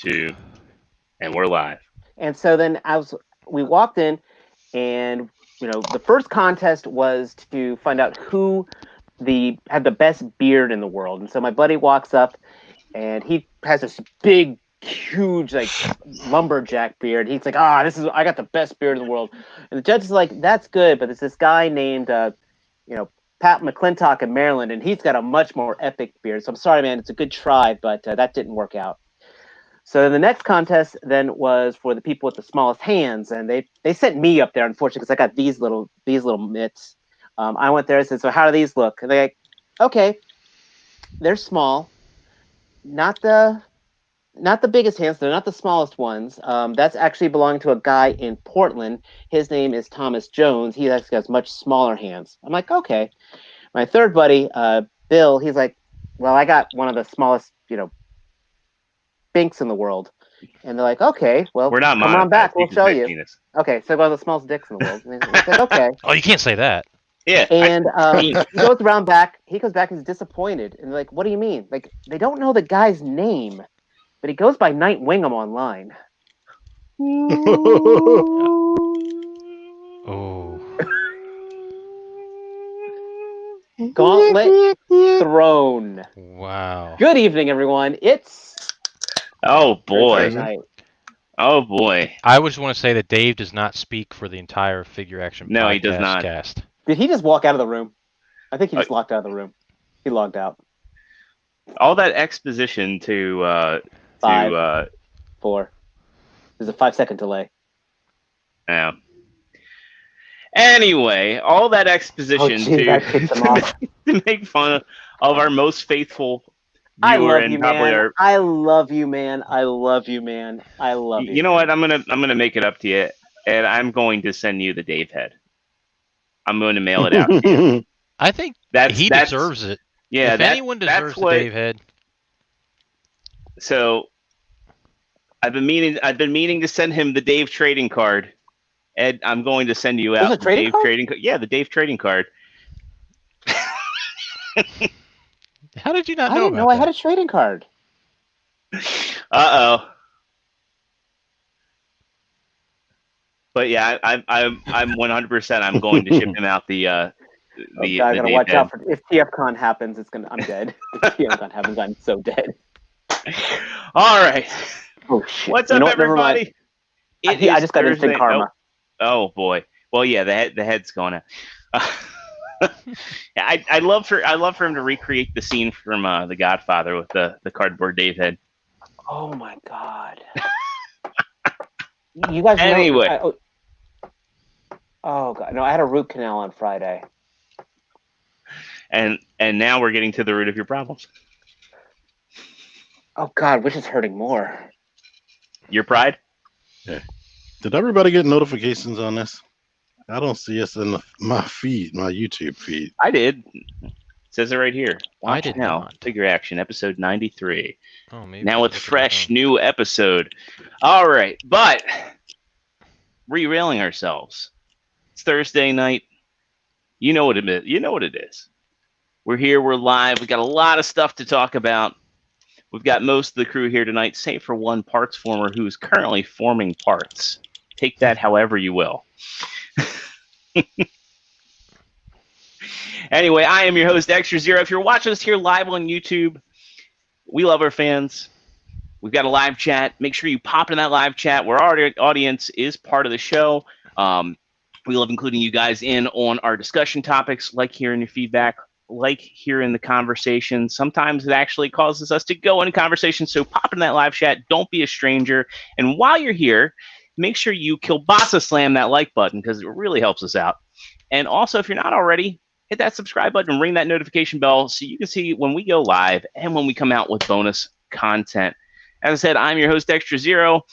2, and we're live. And so then we walked in, and the first contest was to find out who had the best beard in the world. And so my buddy walks up, and he has this big, huge, like lumberjack beard. He's like, I got the best beard in the world. And the judge is like, that's good, but there's this guy named Pat McClintock in Maryland, and he's got a much more epic beard. So I'm sorry, man, it's a good try, but that didn't work out. So the next contest then was for the people with the smallest hands, and they sent me up there, unfortunately, because I got these little mitts. I went there and said, "So how do these look?" And they're like, "Okay, they're small, not the biggest hands. They're not the smallest ones. That's actually belonging to a guy in Portland. His name is Thomas Jones. He actually has much smaller hands." I'm like, "Okay." My third buddy, Bill, he's like, "Well, I got one of the smallest, binks in the world." And they're like, "Okay, well, We're not come on back. monetized. We'll show you." Penis. Okay, so one of the smallest dicks in the world. And he said, "Okay." Oh, you can't say that. Yeah. And he goes around back. He comes back. He's disappointed. And they're like, "What do you mean?" Like, they don't know the guy's name, but he goes by Night Wingham online. Oh. Gauntlet thrown. Wow. Good evening, everyone. It's Oh boy. Thursday night. Oh boy. I just want to say that Dave does not speak for the entire Figure Action No, he does podcast not. cast. Did he just walk out of the room? I think he just locked out of the room. He logged out. All that exposition to 5, 4. There's a 5-second delay. Yeah. Anyway, all that exposition that pissed him off. to make fun of our most faithful I viewer love and you, probably man. our. I love you, man. I love you, man. I love you. You know what? I'm gonna make it up to you, and I'm going to send you the Dave head. I'm going to mail it out to you. I think That's he deserves it. Yeah, if anyone deserves the Dave head. So I've been meaning to send him the Dave trading card. Ed, I'm going to send you out the trading card? trading card. Yeah, the Dave trading card. How did you not know? I didn't know I had a trading card. Uh-oh. But yeah, I'm 100%. I'm going to ship him out the I gotta watch out for if TFCon happens. I'm dead. If TFCon happens, I'm so dead. All right. Oh shit! What's up, everybody? I just got instant karma. Oh boy. Well, yeah, the head's going out. I'd love for him to recreate the scene from The Godfather with the cardboard Dave head. Oh my god! You guys. Anyway. Oh god! No, I had a root canal on Friday. And now we're getting to the root of your problems. Oh god, which is hurting more? Your pride? Yeah. Did everybody get notifications on this? I don't see us in my feed, my YouTube feed. I did. It says it right here. I did now. not. Figure Action, episode 93. Oh, maybe now with fresh new episode. All right, but re-railing ourselves. It's Thursday night. You know what it is. You know what it is. We're here. We're live. We got a lot of stuff to talk about. We've got most of the crew here tonight, save for one parts former who is currently forming parts. Take that however you will. Anyway, I am your host, Extra Zero. If you're watching us here live on YouTube, we love our fans. We've got a live chat. Make sure you pop in that live chat where our audience is part of the show. We love including you guys in on our discussion topics, like hearing your feedback, like hearing the conversation. Sometimes it actually causes us to go into conversation. So pop in that live chat. Don't be a stranger. And while you're here, make sure you kielbasa slam that like button because it really helps us out. And also, if you're not already, hit that subscribe button and ring that notification bell so you can see when we go live and when we come out with bonus content. As I said, I'm your host, Extra Zero.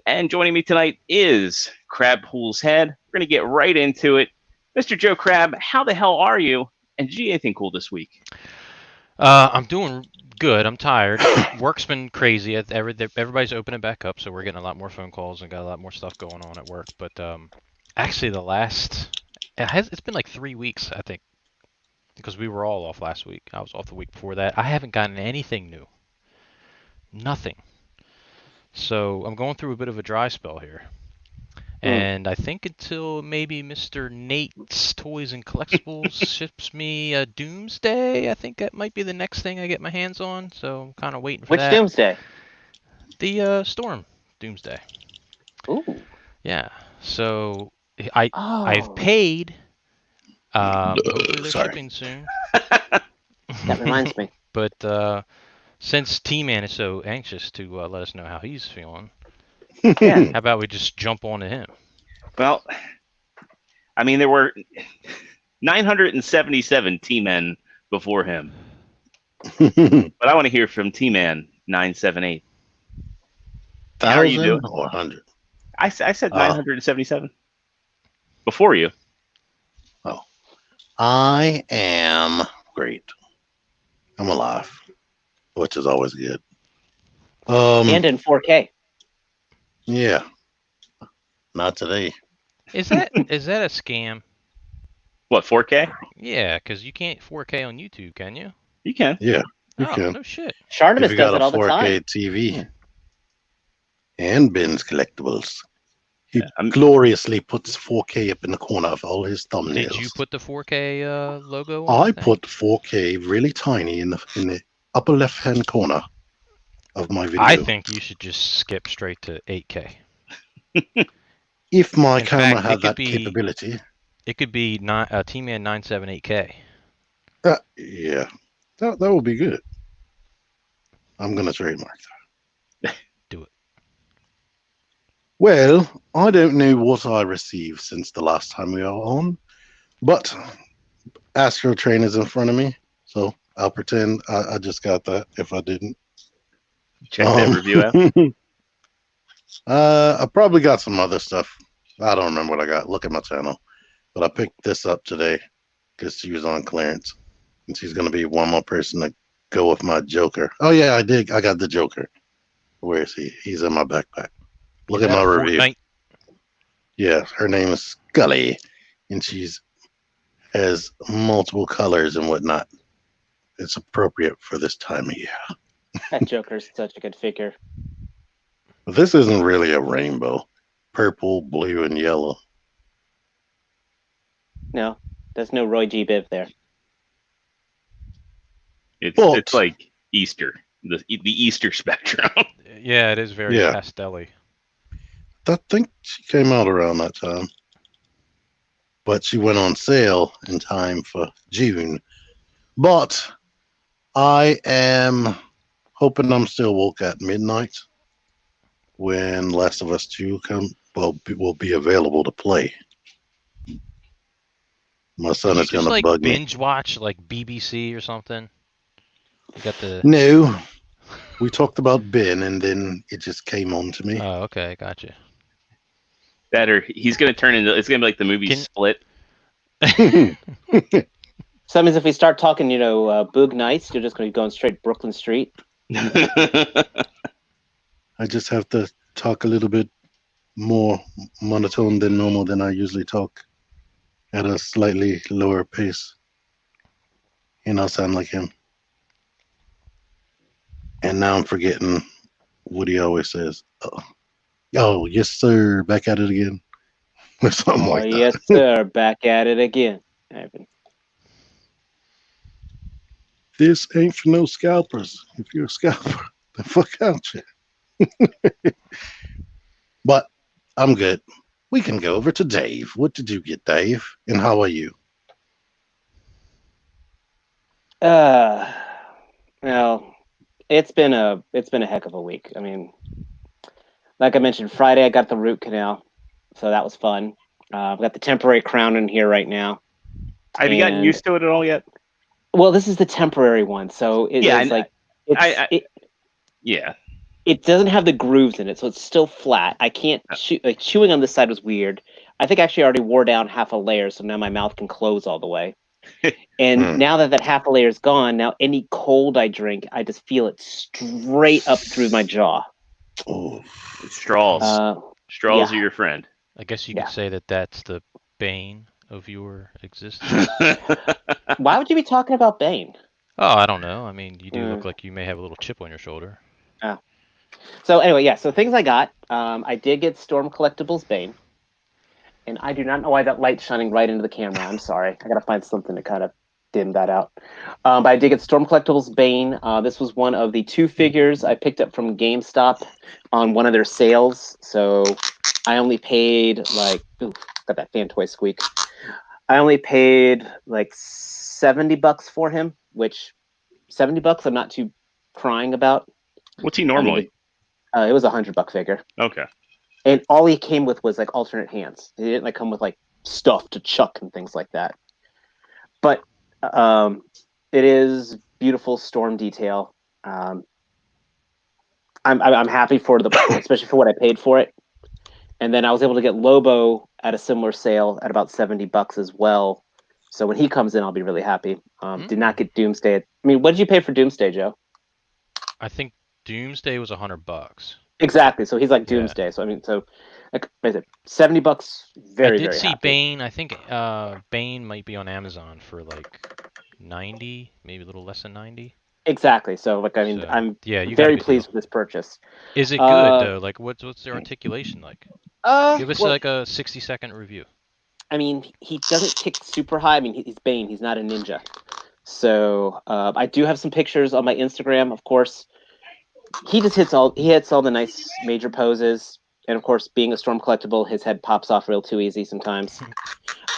And joining me tonight is Crabpool's head. We're going to get right into it. Mr. Joe Crab, how the hell are you? And did you do anything cool this week? I'm doing good. I'm tired. Work's been crazy. Everybody's opening back up, so we're getting a lot more phone calls and got a lot more stuff going on at work. But actually, it's been like 3 weeks, I think, because we were all off last week. I was off the week before that. I haven't gotten anything new. Nothing. So I'm going through a bit of a dry spell here. And I think until maybe Mr. Nate's Toys and Collectibles ships me a Doomsday, I think that might be the next thing I get my hands on. So I'm kind of waiting for Which that. Doomsday? The Storm Doomsday. Ooh. Yeah. So I've Oh, paid. Hopefully they're Sorry. shipping soon. that reminds me. But since T-Man is so anxious to let us know how he's feeling, Yeah. how about we just jump on to him? Well, I mean, there were 977 T-Men before him. But I want to hear from T-Man 978. How are you doing? 1,000 or 100? I said 977 before you. Oh, I am great. I'm alive, which is always good. And in 4K. Yeah, not today. Is that a scam? What, 4K? Yeah, because you can't 4K on YouTube, can you? You can. Yeah, you Oh, can. no shit. If Sharnimus you does got it a all the 4K time. TV and Ben's Collectibles, he Yeah, gloriously puts 4K up in the corner of all his thumbnails. Did you put the 4K logo on? I put 4K really tiny in the upper left-hand corner of my video. I think you should just skip straight to 8K. If my In camera fact, had that capability. It could be T-Man 978K. Yeah, that would be good. I'm going to trademark that. Do it. Well, I don't know what I received since the last time we were on, but Astro Train is in front of me, so I'll pretend I just got that if I didn't. check that review out. I probably got some other stuff. I don't remember what I got. Look at my channel. But I picked this up today because she was on clearance. And she's going to be one more person to go with my Joker. Oh, yeah, I did. I got the Joker. Where is he? He's in my backpack. Look at my review. Fortnite? Yeah, her name is Scully. And she's has multiple colors and whatnot. It's appropriate for this time of year. That Joker's such a good figure. But this isn't really a rainbow. Purple, blue, and yellow. No, there's no Roy G. Biv there. It's like Easter, the Easter spectrum. Yeah, it is very pastel-y. I think she came out around that time. But she went on sale in time for June. But I am hoping I'm still woke at midnight when Last of Us 2 will be available to play. My son is going to bug me. Binge watch like BBC or something. You got the No. We talked about Ben and then it just came on to me. Oh, okay, gotcha. That or he's gonna turn into it's gonna be like the movie Split. So that means if we start talking, Boog Nights, you're just going to be going straight Brooklyn Street. I just have to talk a little bit more monotone than normal than I usually talk at a slightly lower pace. And I'll sound like him. And now I'm forgetting what he always says. Oh, yes, sir. Back at it again. Or something like that. Yes, sir. Back at it again. This ain't for no scalpers. If you're a scalper, then fuck out you. But I'm good. We can go over to Dave. What did you get, Dave? And how are you? Well, it's been a heck of a week. I mean, like I mentioned, Friday I got the root canal, so that was fun. I've got the temporary crown in here right now. Have you gotten used to it at all yet? Well, this is the temporary one, so it doesn't have the grooves in it, so it's still flat. I can't chewing on this side was weird. I think actually I already wore down half a layer, so now my mouth can close all the way. And now that half a layer is gone, now any cold I drink, I just feel it straight up through my jaw. Oh, straws! Straws are your friend. I guess you could say that that's the bane of your existence. Why would you be talking about Bane? Oh, I don't know. I mean, you do look like you may have a little chip on your shoulder. Oh. So anyway, yeah. So things I got. I did get Storm Collectibles Bane, and I do not know why that light's shining right into the camera. I'm sorry. I gotta find something to kind of dim that out. But I did get Storm Collectibles Bane. This was one of the 2 figures I picked up from GameStop on one of their sales. So I only paid like, ooh, got that fan toy squeak. I only paid like $70 for him, which $70 I'm not too crying about. What's he normally? It was $100 figure. Okay. And all he came with was like alternate hands. He didn't like come with like stuff to chuck and things like that. But it is beautiful storm detail. I'm happy for especially for what I paid for it. And then I was able to get Lobo at a similar sale at about $70 as well. So when he comes in, I'll be really happy. Did not get Doomsday. I mean, what did you pay for Doomsday, Joe? I think Doomsday was $100. Exactly. So he's like Doomsday. So I mean, so like I said, $70. Very, I did very see happy. Bane. I think Bane might be on Amazon for like 90, maybe a little less than 90. Exactly. So like I mean, So, I'm yeah, you got a very good pleased deal. with this purchase. Is it good though? Like what's their articulation like? Give us Well, like a 60-second review. I mean, he doesn't kick super high. I mean, he's Bane. He's not a ninja. So I do have some pictures on my Instagram. Of course, he hits all the nice major poses. And of course, being a Storm collectible, his head pops off real too easy sometimes.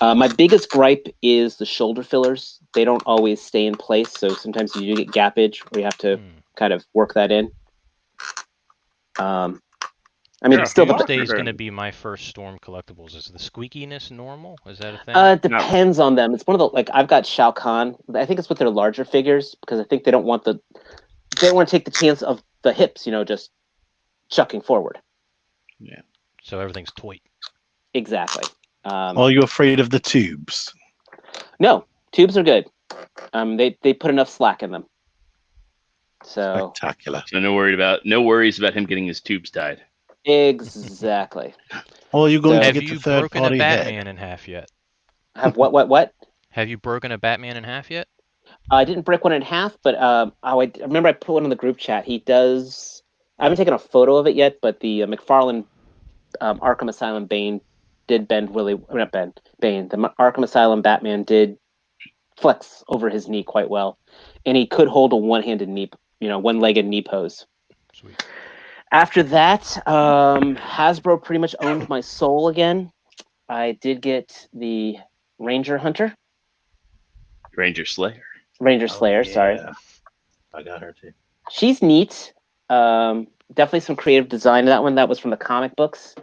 My biggest gripe is the shoulder fillers. They don't always stay in place, so sometimes you do get gappage where you have to kind of work that in. I mean, still Doomsday is going to be my first Storm collectibles. Is the squeakiness normal? Is that a thing? It depends on them. It's one of the like I've got Shao Kahn. I think it's with their larger figures because I think they don't want to take the chance of the hips, just chucking forward. Yeah. So everything's tight. Exactly. Are you afraid of the tubes? No, tubes are good. They put enough slack in them. So spectacular. So no worries about him getting his tubes tied. Exactly. Or you're going to have get you the third broken party a Batman head? in half yet? Have what? Have you broken a Batman in half yet? I didn't break one in half, but I remember I put one in the group chat. He does. I haven't taken a photo of it yet, but the McFarlane Arkham Asylum Bane did bend really. Not bend. Bane. The Arkham Asylum Batman did flex over his knee quite well, and he could hold a one-handed knee, one-legged knee pose. Sweet. After that, Hasbro pretty much owned my soul again. I did get the Ranger Hunter. Ranger Slayer. Yeah. Sorry. I got her too. She's neat. Definitely some creative design to that one. That was from the comic books.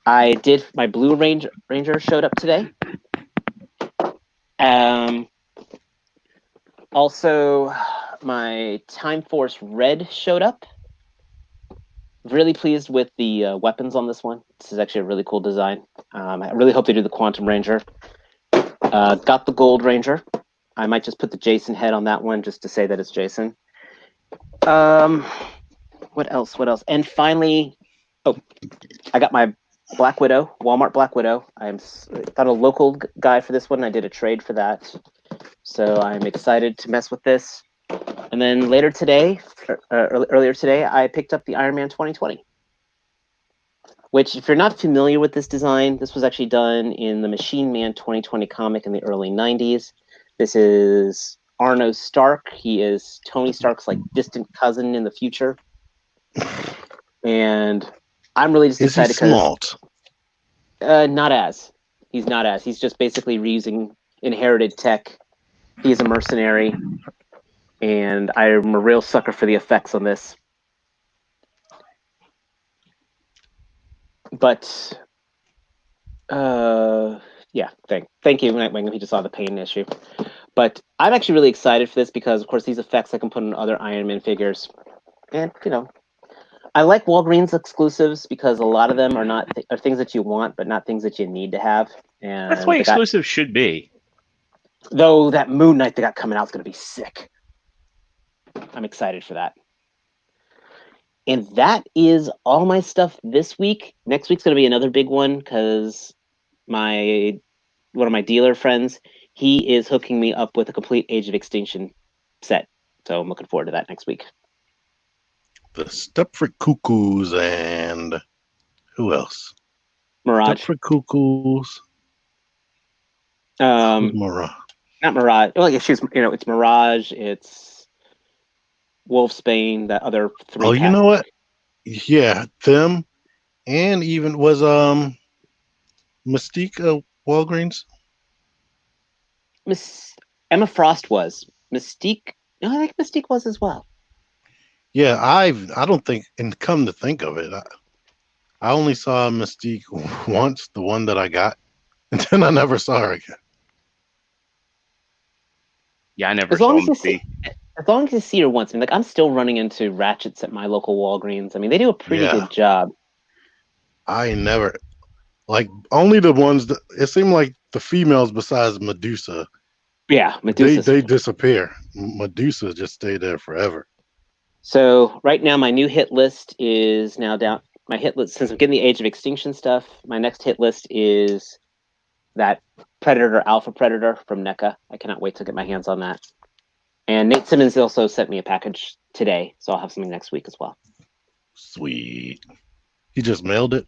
I did my Blue Ranger showed up today. Also, my Time Force Red showed up. Really pleased with the weapons on this one. This is actually a really cool design. I really hope they do the Quantum Ranger. Got the Gold Ranger. I might just put the Jason head on that one just to say that it's Jason. What else? And finally, I got my Black Widow, Walmart Black Widow. I found a local guy for this one. I did a trade for that. So I'm excited to mess with this. And then earlier today, I picked up the Iron Man 2020. Which, if you're not familiar with this design, this was actually done in the Machine Man 2020 comic in the early 90s. This is Arno Stark. He is Tony Stark's like distant cousin in the future. And I'm really just excited because he's not as. He's just basically reusing inherited tech. He's a mercenary. And I'm a real sucker for the effects on this. But yeah, thank you, Nightwing. He just saw the pain issue. But I'm actually really excited for this because, of course, these effects I can put on other Iron Man figures. And, I like Walgreens exclusives because a lot of them are things that you want, but not things that you need to have. And that's why exclusives should be. Though that Moon Knight they got coming out is going to be sick. I'm excited for that. And that is all my stuff this week. Next week's going to be another big one because one of my dealer friends, he is hooking me up with a complete Age of Extinction set. So I'm looking forward to that next week. the Stepford Cuckoos and who else? Mirage. Stepford Cuckoos. Who's Mirage? Not Mirage. Well, yeah, it's Mirage. It's Wolfsbane. The other three. Oh, you know what? Yeah, them, and even was Mystique Walgreens. Emma Frost was Mystique. No, I think Mystique was as well. Yeah, I don't think, and come to think of it, I only saw Mystique once, the one that I got, and then I never saw her again. Yeah, I never saw Mystique. As long as you see her once, I mean, like I'm still running into Ratchets at my local Walgreens. I mean, they do a pretty good job. I never, like, only the ones that it seemed like the females besides Medusa. Yeah, Medusa. They disappear. Medusa just stayed there forever. So right now, my new hit list is now down. My hit list, since I'm getting the Age of Extinction stuff, my next hit list is that Predator, Alpha Predator from NECA. I cannot wait to get my hands on that. And Nate Simmons also sent me a package today, so I'll have something next week as well. Sweet. He just mailed it?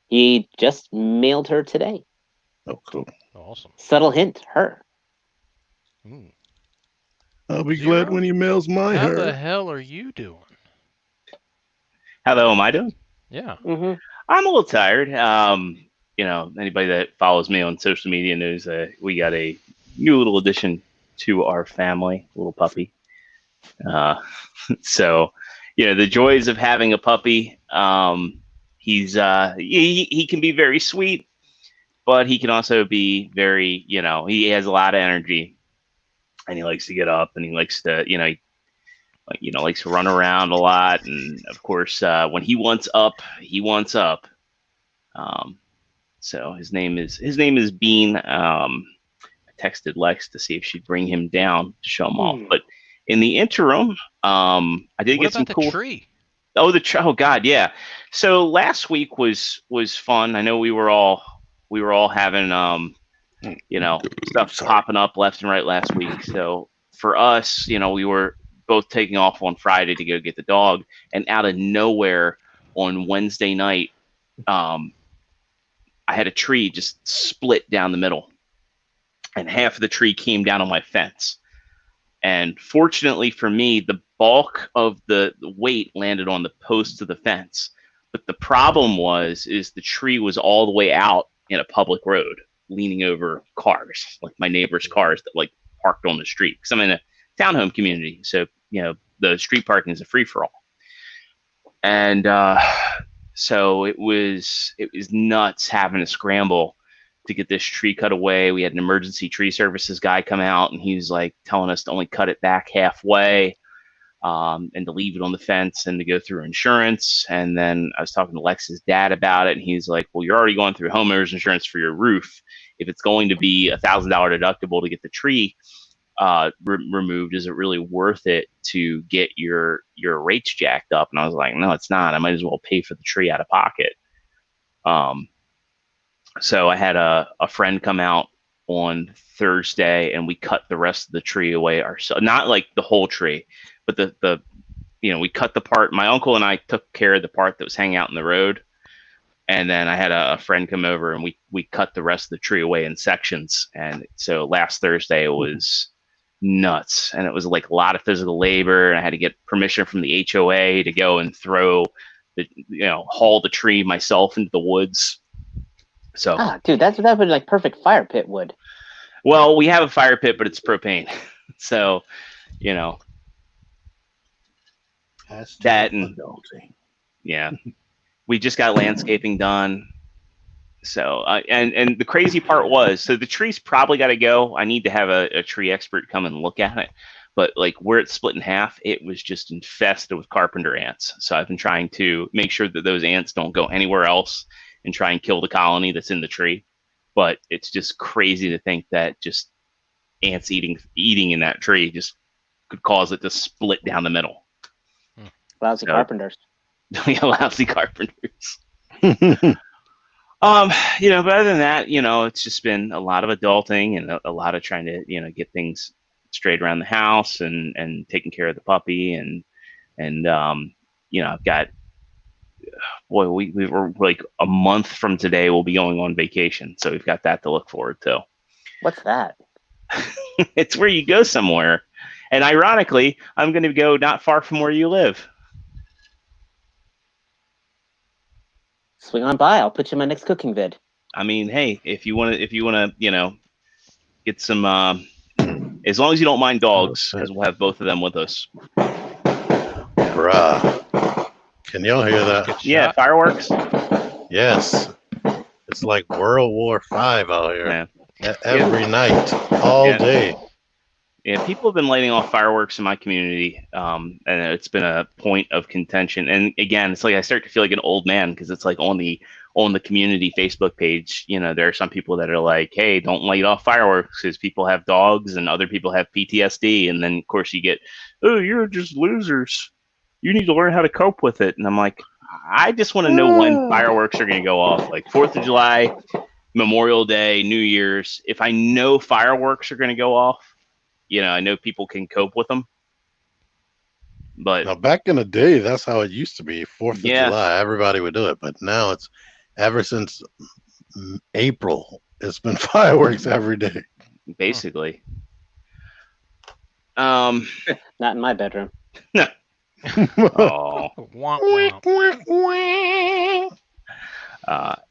He just mailed her today. Oh, cool. Awesome. Subtle hint, her. I'll be glad when he mails my How hair. the hell are you doing? How the hell am I doing? Yeah. Mm-hmm. I'm a little tired. Anybody that follows me on social media knows that we got a new little addition to our family, little puppy. So, the joys of having a puppy. He's he can be very sweet, but he can also be very, he has a lot of energy, and he likes to get up, and he likes to, likes to run around a lot, and of course, when he wants up, he wants up. So his name is Bean. I texted Lex to see if she'd bring him down to show him off, but in the interim, I did get some cool. Tree? Oh, oh God, yeah. So last week was fun. I know we were all having stuff popping up left and right last week. So for us, we were both taking off on Friday to go get the dog, and out of nowhere on Wednesday night, I had a tree just split down the middle, and half of the tree came down on my fence. And fortunately for me, the bulk of the weight landed on the posts of the fence. But the problem is the tree was all the way out in a public road, leaning over cars, like my neighbor's cars that like parked on the street. Because I'm in a townhome community, so the street parking is a free for all. And so it was nuts having to scramble to get this tree cut away. We had an emergency tree services guy come out, and he was like telling us to only cut it back halfway, and to leave it on the fence and to go through insurance. And then I was talking to Lex's dad about it, and he's like, well, you're already going through homeowner's insurance for your roof. If it's going to be $1,000 deductible to get the tree removed, is it really worth it to get your rates jacked up? And I was like, no, it's not. I might as well pay for the tree out of pocket. So I had a friend come out on Thursday, and we cut the rest of the tree away ourselves. Not like the whole tree, but we cut the part. My uncle and I took care of the part that was hanging out in the road. And then I had a friend come over, and we cut the rest of the tree away in sections. And so last Thursday it was nuts, and it was like a lot of physical labor. And I had to get permission from the HOA to go and haul the tree myself into the woods. So, dude, that would be like perfect fire pit wood. Well, we have a fire pit, but it's propane. So, that and yeah, we just got landscaping done. So, and the crazy part was, so the tree's probably got to go. I need to have a tree expert come and look at it. But like where it's split in half, it was just infested with carpenter ants. So I've been trying to make sure that those ants don't go anywhere else and try and kill the colony that's in the tree. But it's just crazy to think that just ants eating in that tree just could cause it to split down the middle. Lousy carpenters. Yeah, lousy carpenters. But other than that, it's just been a lot of adulting and a lot of trying to, get things straight around the house and taking care of the puppy and I've got, boy, we were like a month from today. We'll be going on vacation, so we've got that to look forward to. What's that? It's where you go somewhere, and ironically, I'm going to go not far from where you live. Swing on by. I'll put you in my next cooking vid. I mean, hey, if you want to, get some, as long as you don't mind dogs, because we'll have both of them with us. Bruh. Can y'all hear that? Yeah, fireworks. Yes. It's like World War V out here. Yeah. Every night, all day. Yeah, people have been lighting off fireworks in my community, and it's been a point of contention. And again, it's like I start to feel like an old man because it's like on the community Facebook page, there are some people that are like, "Hey, don't light off fireworks because people have dogs and other people have PTSD." And then of course you get, "Oh, you're just losers. You need to learn how to cope with it." And I'm like, I just want to know when fireworks are going to go off, like 4th of July, Memorial Day, New Year's. If I know fireworks are going to go off, I know people can cope with them. But now, back in the day, that's how it used to be. 4th of July, everybody would do it. But now it's ever since April, it's been fireworks every day. Basically. Not in my bedroom. No. Oh.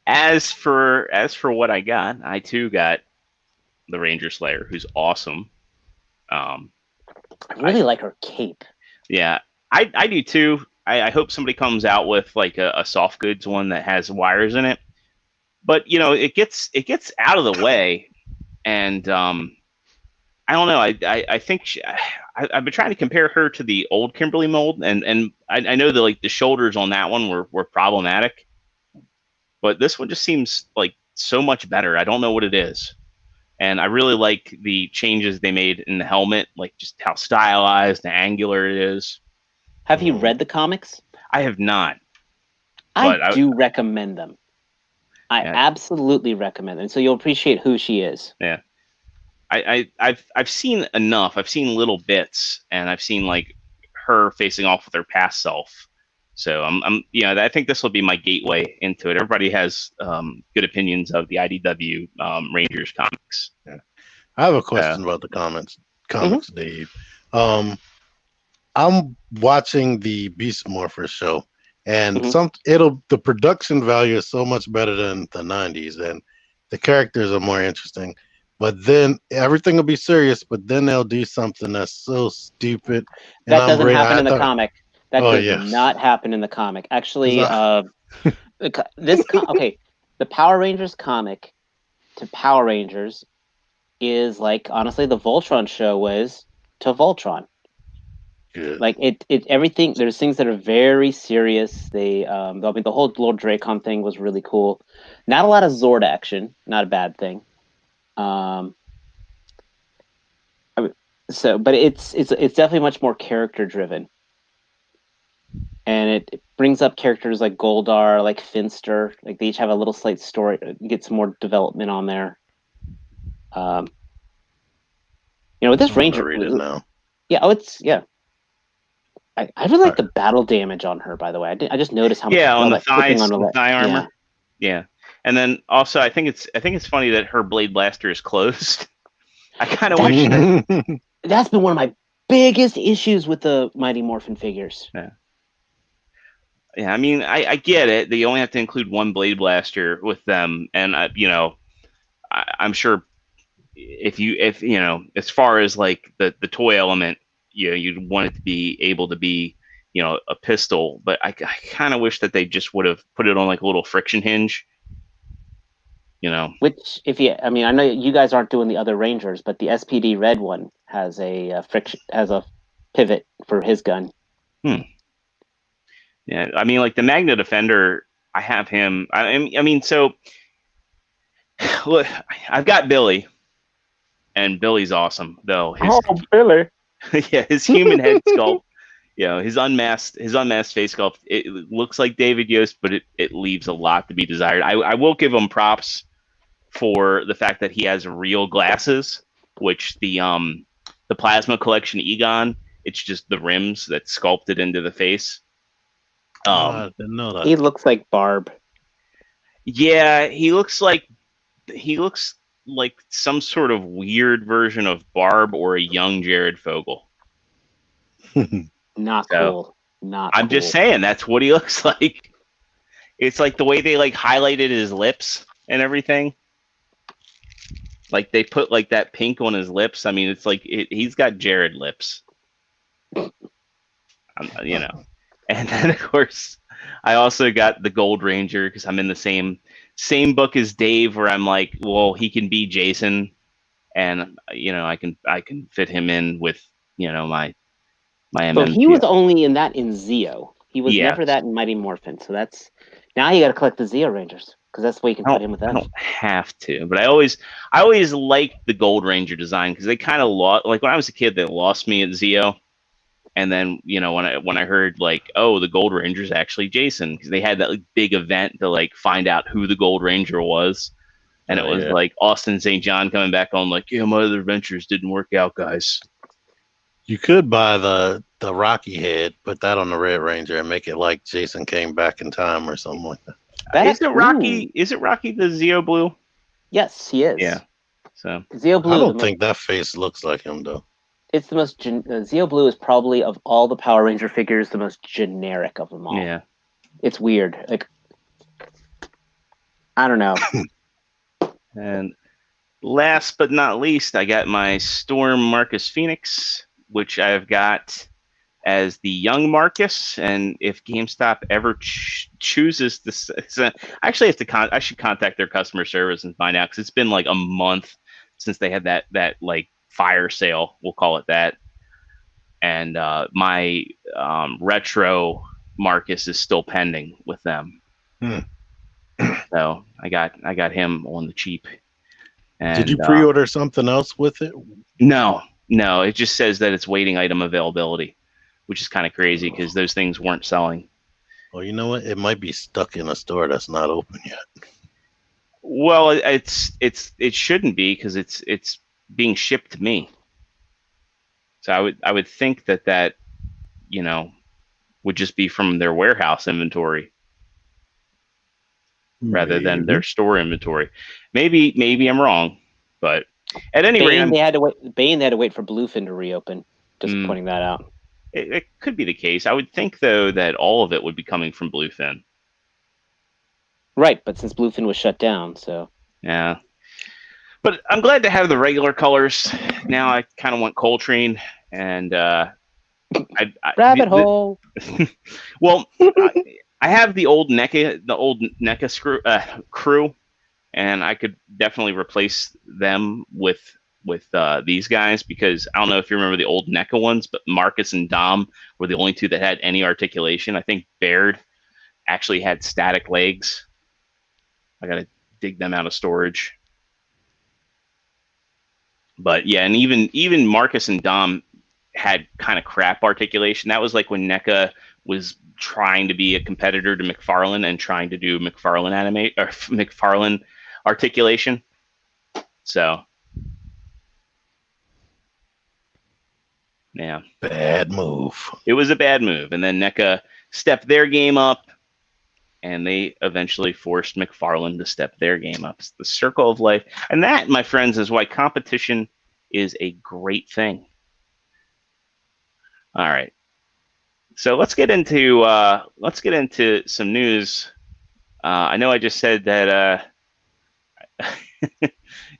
As for what I got, I too got the Ranger Slayer, who's awesome. I really like her cape. Yeah, I do too. I hope somebody comes out with like a soft goods one that has wires in it. But it gets out of the way, and I don't know. I think I've been trying to compare her to the old Kimberly mold, and I know that like the shoulders on that one were problematic, but this one just seems like so much better. I don't know what it is. And I really like the changes they made in the helmet, like just how stylized and angular it is. Have you read the comics? I have not. I do recommend them. I absolutely recommend them. So you'll appreciate who she is. Yeah. I've seen enough. I've seen little bits, and I've seen like her facing off with her past self. So I think this will be my gateway into it. Everybody has good opinions of the IDW Rangers comics. Yeah. I have a question about the comics, Dave. I'm watching the Beast Morpher show, and the production value is so much better than the 90s, and the characters are more interesting. But then everything will be serious, but then they'll do something that's so stupid. And that doesn't happen in the comic. That does not happen in the comic. Actually, the Power Rangers comic to Power Rangers is like, honestly, the Voltron show was to Voltron. Good. Like everything. There's things that are very serious. The whole Lord Dracon thing was really cool. Not a lot of Zord action. Not a bad thing. But it's definitely much more character driven. And it brings up characters like Goldar, like Finster. Like they each have a little slight story. Get some more development on there. With this Ranger, read it now. I really like the battle damage on her. By the way, I just noticed how much. Yeah, on the thighs, thigh armor. Yeah, and then also I think it's funny that her blade blaster is closed. I kind of wish that's been one of my biggest issues with the Mighty Morphin figures. Yeah. Yeah, I mean, I get it. They only have to include one blade blaster with them, and I'm sure if as far as like the toy element, you'd want it to be able to be a pistol, but I kind of wish that they just would have put it on like a little friction hinge. Which I know you guys aren't doing the other Rangers, but the SPD Red one has a pivot for his gun. Yeah, I mean, like the Magna Defender, I have him. So look, I've got Billy, and Billy's awesome though. Billy. Yeah, his human head sculpt, his unmasked face sculpt. It looks like David Yost, but it leaves a lot to be desired. I will give him props for the fact that he has real glasses, which the Plasma Collection Egon, it's just the rims that's sculpted into the face. I didn't know that. He looks like Barb. Yeah, he looks like some sort of weird version of Barb or a young Jared Fogle. Not So, cool. Not I'm cool. just saying that's what he looks like. It's like the way they like highlighted his lips and everything. Like they put like that pink on his lips. I mean, it's like he's got Jared lips. You know. And then of course, I also got the Gold Ranger because I'm in the same book as Dave, where I'm like, well, he can be Jason, and you know, I can fit him in with my So MM. he was only in that in Zeo. He was Yeah. never that in Mighty Morphin. So that's now you got to collect the Zeo Rangers because that's the way you can put him with I them. don't have to, but I always liked the Gold Ranger design because they kind of lost. Like when I was a kid, they lost me at Zeo, and then when I heard like, oh, the Gold Ranger's actually Jason, because they had that like, big event to like find out who the Gold Ranger was, and it was like Austin St. John coming back on like, yeah, my other adventures didn't work out, guys. You could buy the Rocky head, put that on the Red Ranger, and make it like Jason came back in time or something like that. Is it Rocky? Is it Rocky the Zeo Blue? Yes, he is. Yeah. So Zeo Blue. I don't think that face looks like him though. It's the most Zeo Blue is probably of all the Power Ranger figures the most generic of them all. Yeah. It's weird. Like I don't know. And last but not least, I got my Storm Marcus Phoenix, which I've got as the young Marcus. And if GameStop ever chooses this, I actually have to I should contact their customer service and find out, because it's been like a month since they had that like fire sale, we'll call it that. And my retro Marcus is still pending with them. So I got him on the cheap. And, did you pre-order something else with it? No. It just says that it's waiting item availability, which is kind of crazy because those things weren't selling. Well, you know what? It might be stuck in a store that's not open yet. Well, it shouldn't be, because it's being shipped to me. So I would think that would just be from their warehouse inventory rather than their store inventory. Maybe I'm wrong, but at any rate, Bane had to wait for Bluefin to reopen. Just pointing that out. It could be the case. I would think though that all of it would be coming from Bluefin. Right, but since Bluefin was shut down, so yeah. But I'm glad to have the regular colors. Now I kind of want Coltrane and rabbit hole. Well, I have the old NECA crew, and I could definitely replace them with these guys, because I don't know if you remember the old NECA ones, but Marcus and Dom were the only two that had any articulation. I think Baird actually had static legs. I gotta dig them out of storage. But yeah, and even Marcus and Dom had kind of crap articulation. That was like when NECA was trying to be a competitor to McFarlane and trying to do McFarlane articulation. So yeah, bad move. It was a bad move, and then NECA stepped their game up, and they eventually forced McFarlane to step their game up. It's the circle of life, and that, my friends, is why competition is a great thing. All right, so let's get into some news. I know I just said that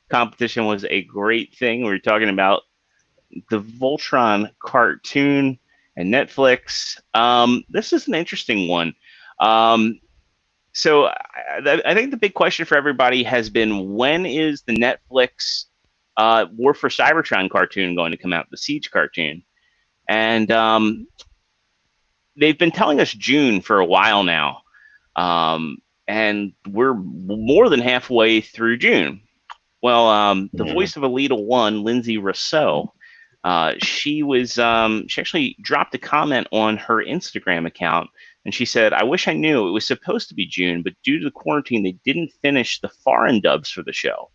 competition was a great thing. We were talking about the Voltron cartoon and Netflix. This is an interesting one. So I think the big question for everybody has been, when is the Netflix War for Cybertron cartoon going to come out, the Siege cartoon? And they've been telling us June for a while now. And we're more than halfway through June. Well, the voice of Elita 1, Lindsay Rousseau, she actually dropped a comment on her Instagram account, and she said, "I wish I knew. It was supposed to be June, but due to the quarantine, they didn't finish the foreign dubs for the show.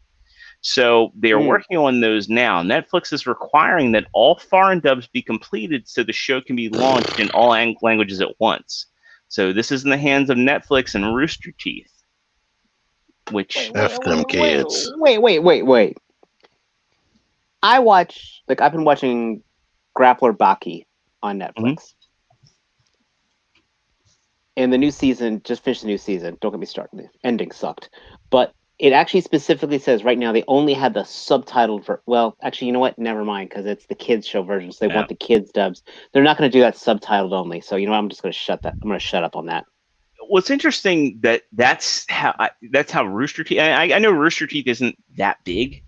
So they are working on those now. Netflix is requiring that all foreign dubs be completed so the show can be launched in all languages at once. So this is in the hands of Netflix and Rooster Teeth, which F them kids. Wait. I've been watching Grappler Baki on Netflix. And the new season, just finished the new season. Don't get me started. The ending sucked. But it actually specifically says right now they only had the subtitled for. Well, actually, you know what? Never mind, because it's the kids show version, so they want the kids dubs. They're not going to do that subtitled only. So you know what? I'm just going to shut that. I'm going to shut up on that. What's interesting that's how Rooster Teeth. I know Rooster Teeth isn't that big,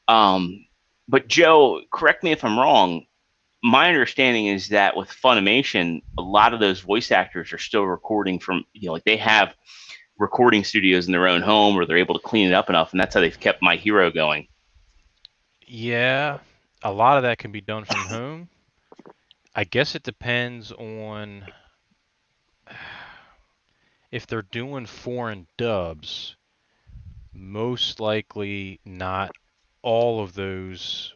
but Joe, correct me if I'm wrong. My understanding is that with Funimation, a lot of those voice actors are still recording from, like they have recording studios in their own home, or they're able to clean it up enough, and that's how they've kept My Hero going. Yeah, a lot of that can be done from home. I guess it depends on if they're doing foreign dubs. Most likely, not all of those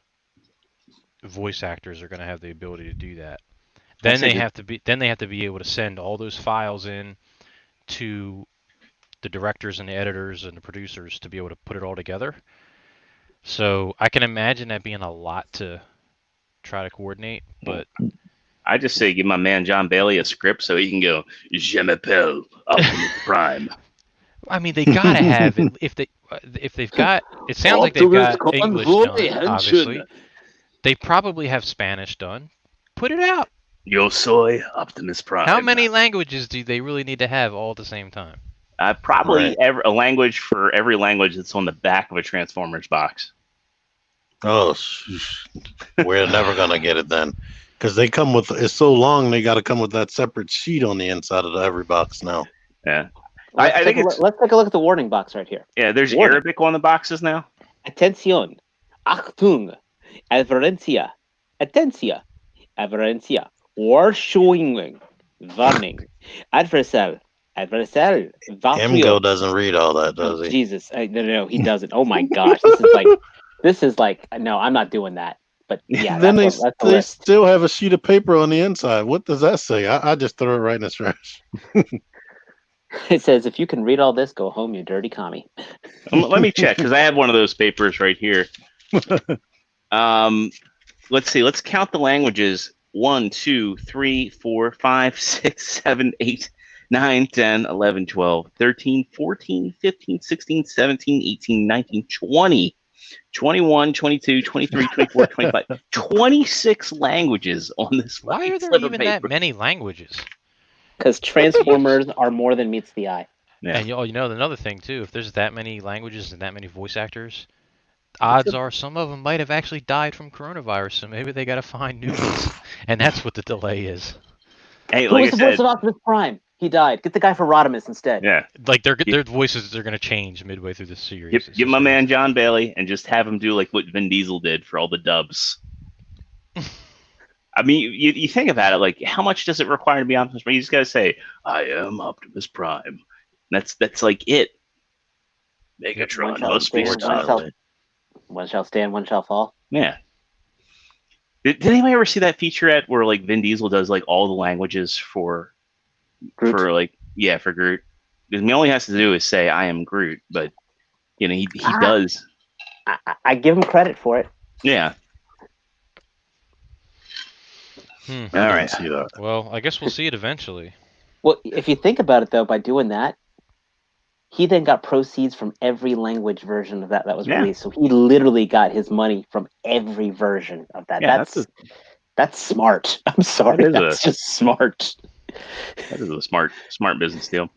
voice actors are going to have the ability to do that. Then they have to be able to send all those files in to the directors and the editors and the producers to be able to put it all together. So I can imagine that being a lot to try to coordinate, but I just say give my man John Bailey a script so he can go Je m'appelle Optimus Prime. I mean, they gotta have it if they've got. It sounds like they've got English done. Obviously, they probably have Spanish done. Put it out. Yo soy Optimus Prime. How many languages do they really need to have all at the same time? Probably a language for every language that's on the back of a Transformers box. Oh, we're never gonna get it then, because they come with it's so long. They got to come with that separate sheet on the inside of every box now. Yeah. Let's take a look at the warning box right here. Yeah, there's Warning. Arabic on the boxes now. Atención, Achtung, Advertencia, Atencia, Advertencia, Warning, Warning, Adversal, Emgo doesn't read all that, does he? Jesus, no, he doesn't. Oh my gosh, this is like, no, I'm not doing that. But yeah, then they still have a sheet of paper on the inside. What does that say? I just throw it right in the trash. It says, if you can read all this, go home, you dirty commie. Let me check, because I have one of those papers right here. Let's see. Let's count the languages. 1, 2, 3, 4, 5, 6, 7, 8, 9, 10, 11, 12, 13, 14, 15, 16, 17, 18, 19, 20, 21, 22, 23, 24, 25, 26 languages on this. Why are there even that many languages? Because Transformers are more than meets the eye. Yeah. And another thing too, if there's that many languages and that many voice actors, odds are some of them might have actually died from coronavirus, so maybe they got to find new ones, and that's what the delay is. Hey, who was the voice of Optimus Prime? He died. Get the guy for Rodimus instead. Yeah, like their voices are going to change midway through the series. Give my man John Bailey and just have him do like what Vin Diesel did for all the dubs. I mean, you think about it, like how much does it require to be Optimus Prime? You just gotta say, "I am Optimus Prime." That's like it. Megatron must be stopped. One shall stand, one shall fall. Yeah. Did anybody ever see that featurette where like Vin Diesel does like all the languages for Groot? For Groot? Because all he has to do is say, "I am Groot," but he does. I give him credit for it. Yeah. All right. See that. Well, I guess we'll see it eventually. Well, if you think about it, though, by doing that, he then got proceeds from every language version of that was released. So he literally got his money from every version of that. Yeah, that's smart. I'm sorry, that's just smart. That is a smart business deal.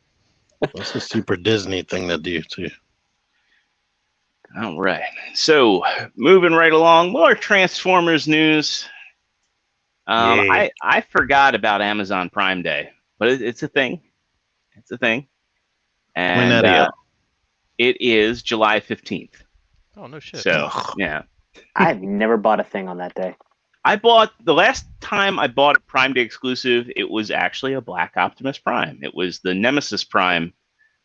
That's a super Disney thing to do too. All right. So moving right along, more Transformers news. I forgot about Amazon Prime Day, but it's a thing. It's a thing. And it is July 15th. Oh, no shit. So, yeah. I've never bought a thing on that day. The last time I bought a Prime Day exclusive, it was actually a Black Optimus Prime. It was the Nemesis Prime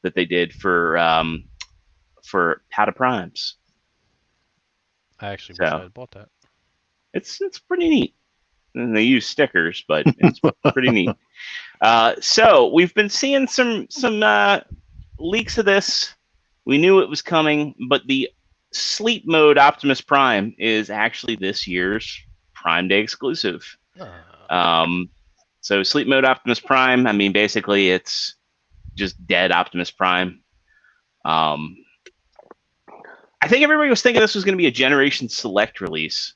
that they did for How Primes. I actually wish I had bought that. It's pretty neat. And they use stickers, but it's pretty neat. So we've been seeing some leaks of this. We knew it was coming, but the sleep mode Optimus Prime is actually this year's Prime Day exclusive. So sleep mode Optimus Prime, I mean, basically it's just dead Optimus Prime. I think everybody was thinking this was going to be a Generation Select release.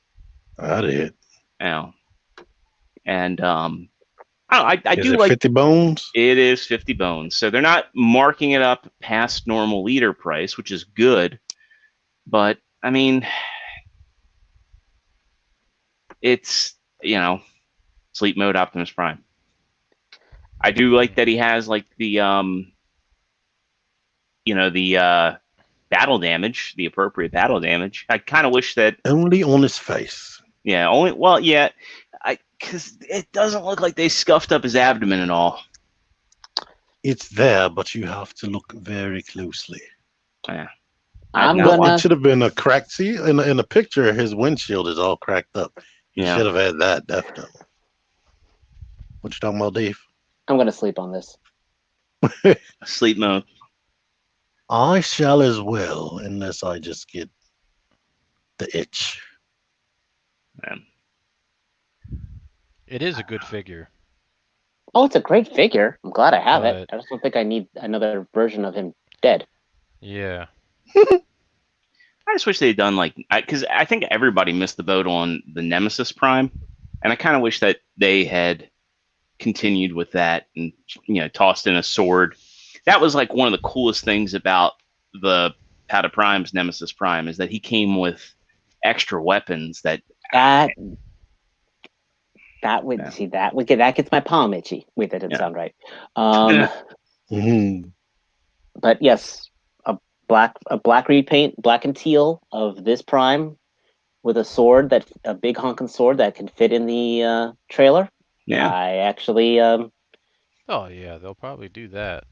I did. Yeah. And I Is do it like 50 bones? it is 50 bones. So they're not marking it up past normal leader price, which is good. But I mean, it's, sleep mode Optimus Prime. I do like that he has like the battle damage, the appropriate battle damage. I kind of wish that Only on his face. because it doesn't look like they scuffed up his abdomen at all. It's there, but you have to look very closely. Yeah. It should have been a cracked. See, in the picture, his windshield is all cracked up. You should have had that, definitely. What you talking about, Dave? I'm gonna sleep on this. Sleep mode. I shall as well, unless I just get the itch. Man. It is a good figure. Oh, it's a great figure. I'm glad I have it. But- I just don't think I need another version of him dead. Yeah. I just wish they'd done because I think everybody missed the boat on the Nemesis Prime, and I kind of wish that they had continued with that and tossed in a sword. That was like one of the coolest things about the Pata Prime's Nemesis Prime is that he came with extra weapons that that gets my palm itchy. Wait, that didn't sound right. But yes, a black repaint, black and teal of this Prime with a big honking sword that can fit in the trailer. Yeah. I actually Oh yeah, they'll probably do that.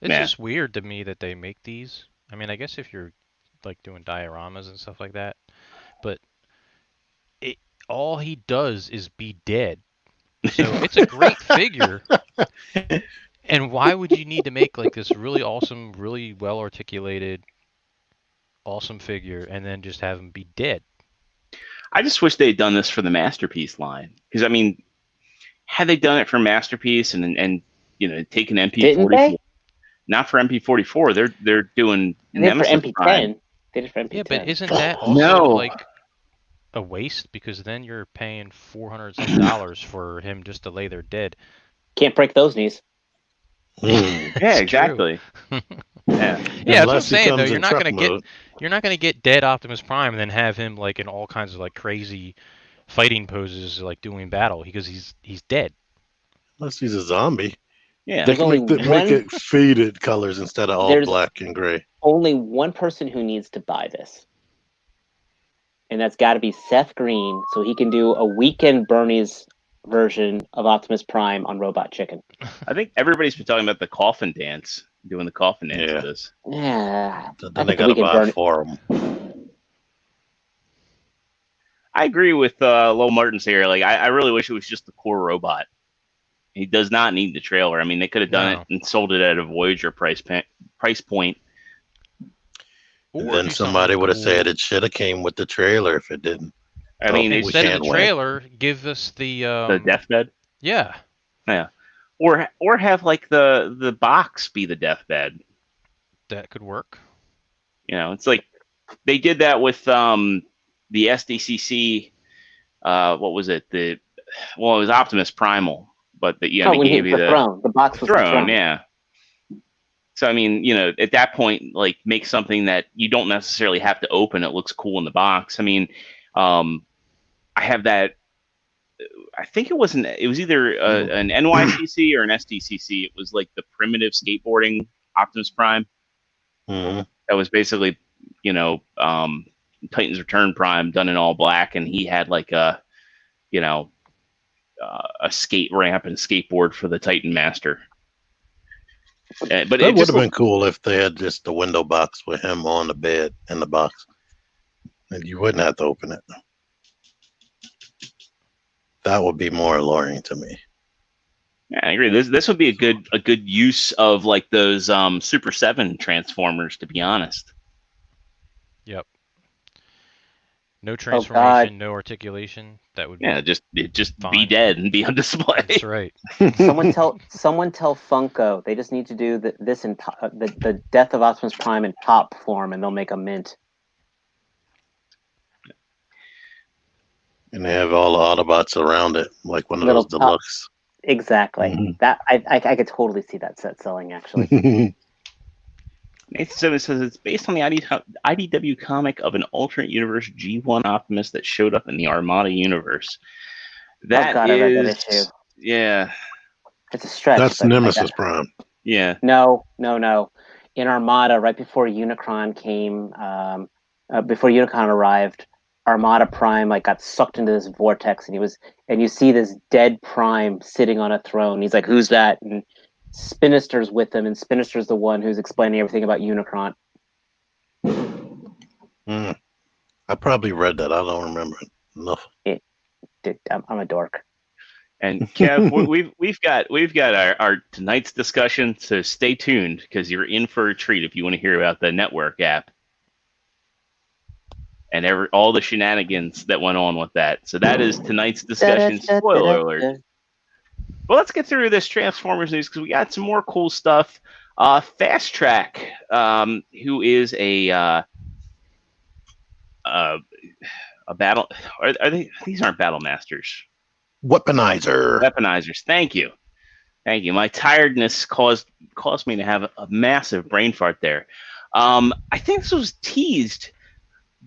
It's just weird to me that they make these. I mean, I guess if you're like doing dioramas and stuff like that, but all he does is be dead. So it's a great figure. And why would you need to make like this really awesome, really well articulated, awesome figure and then just have him be dead? I just wish they'd done this for the Masterpiece line. Because I mean, had they done it for Masterpiece and taken MP44, not for MP44, they're doing Nemesis for MP10. Prime. They did for MP10. Yeah, but isn't that also like a waste? Because then you're paying $400 for him just to lay there dead. Can't break those knees. Yeah, exactly. Yeah, that's what I'm saying though. You're not gonna get dead Optimus Prime and then have him like in all kinds of like crazy fighting poses like doing battle because he's dead. Unless he's a zombie. Yeah, they can make it faded colors instead of all black and gray. Only one person who needs to buy this, and that's got to be Seth Green, so he can do a Weekend Bernie's version of Optimus Prime on Robot Chicken. I think everybody's been talking about the coffin dance, doing the coffin dance with this. Yeah. Then they gotta buy it for him. I agree with Lowell Martins here. Like, I really wish it was just the core robot. He does not need the trailer. I mean, they could have done it and sold it at a Voyager price point. And then somebody would have said it should have came with the trailer if it didn't. I mean, instead of the trailer, give us the deathbed. Yeah. Yeah. Or have like the box be the deathbed. That could work. It's like they did that with the SDCC. What was it? It was Optimus Primal, but they gave you the throne. The box was the throne. Yeah. So I mean, at that point, like make something that you don't necessarily have to open. It looks cool in the box. I mean, I have that. I think it was either an NYCC or an SDCC. It was like the primitive skateboarding Optimus Prime. Mm-hmm. That was basically, Titan's Return Prime done in all black, and he had like a skate ramp and skateboard for the Titan Master. But it would have been cool if they had just the window box with him on the bed in the box, and you wouldn't have to open it. That would be more alluring to me. Yeah, I agree. This would be a good use of like those Super 7 transformers, to be honest. Yep. No Oh, God. transformation, no articulation. That would be Yeah, just be fine. dead and be on display. That's right. Someone tell Funko they just need to do this in the Death of Optimus Prime in pop form, and they'll make a mint. And they have all the Autobots around it, like one of Little those deluxe. Exactly. Mhm. That I could totally see that set selling actually. Nathan Simmons says it's based on the IDW comic of an alternate universe G1 Optimus that showed up in the Armada universe. That God, I read that issue. Yeah. It's a stretch. That's but Nemesis Prime. Yeah. No. In Armada, right before Unicron came, before Unicron arrived, Armada Prime like got sucked into this vortex, and you see this dead Prime sitting on a throne. He's like, "Who's that?" And Sinister's with him, and Sinister's the one who's explaining everything about Unicron. I probably read that. I don't remember it enough. I'm a dork. And Kev, we've got our tonight's discussion, so stay tuned because you're in for a treat if you want to hear about the network app and all the shenanigans that went on with that. So that is tonight's discussion. Spoiler alert. Well, let's get through this Transformers news because we got some more cool stuff. Fast Track, who is a battle. Are they? These aren't Battle Masters. Weaponizers. Thank you. My tiredness caused me to have a massive brain fart there. I think this was teased,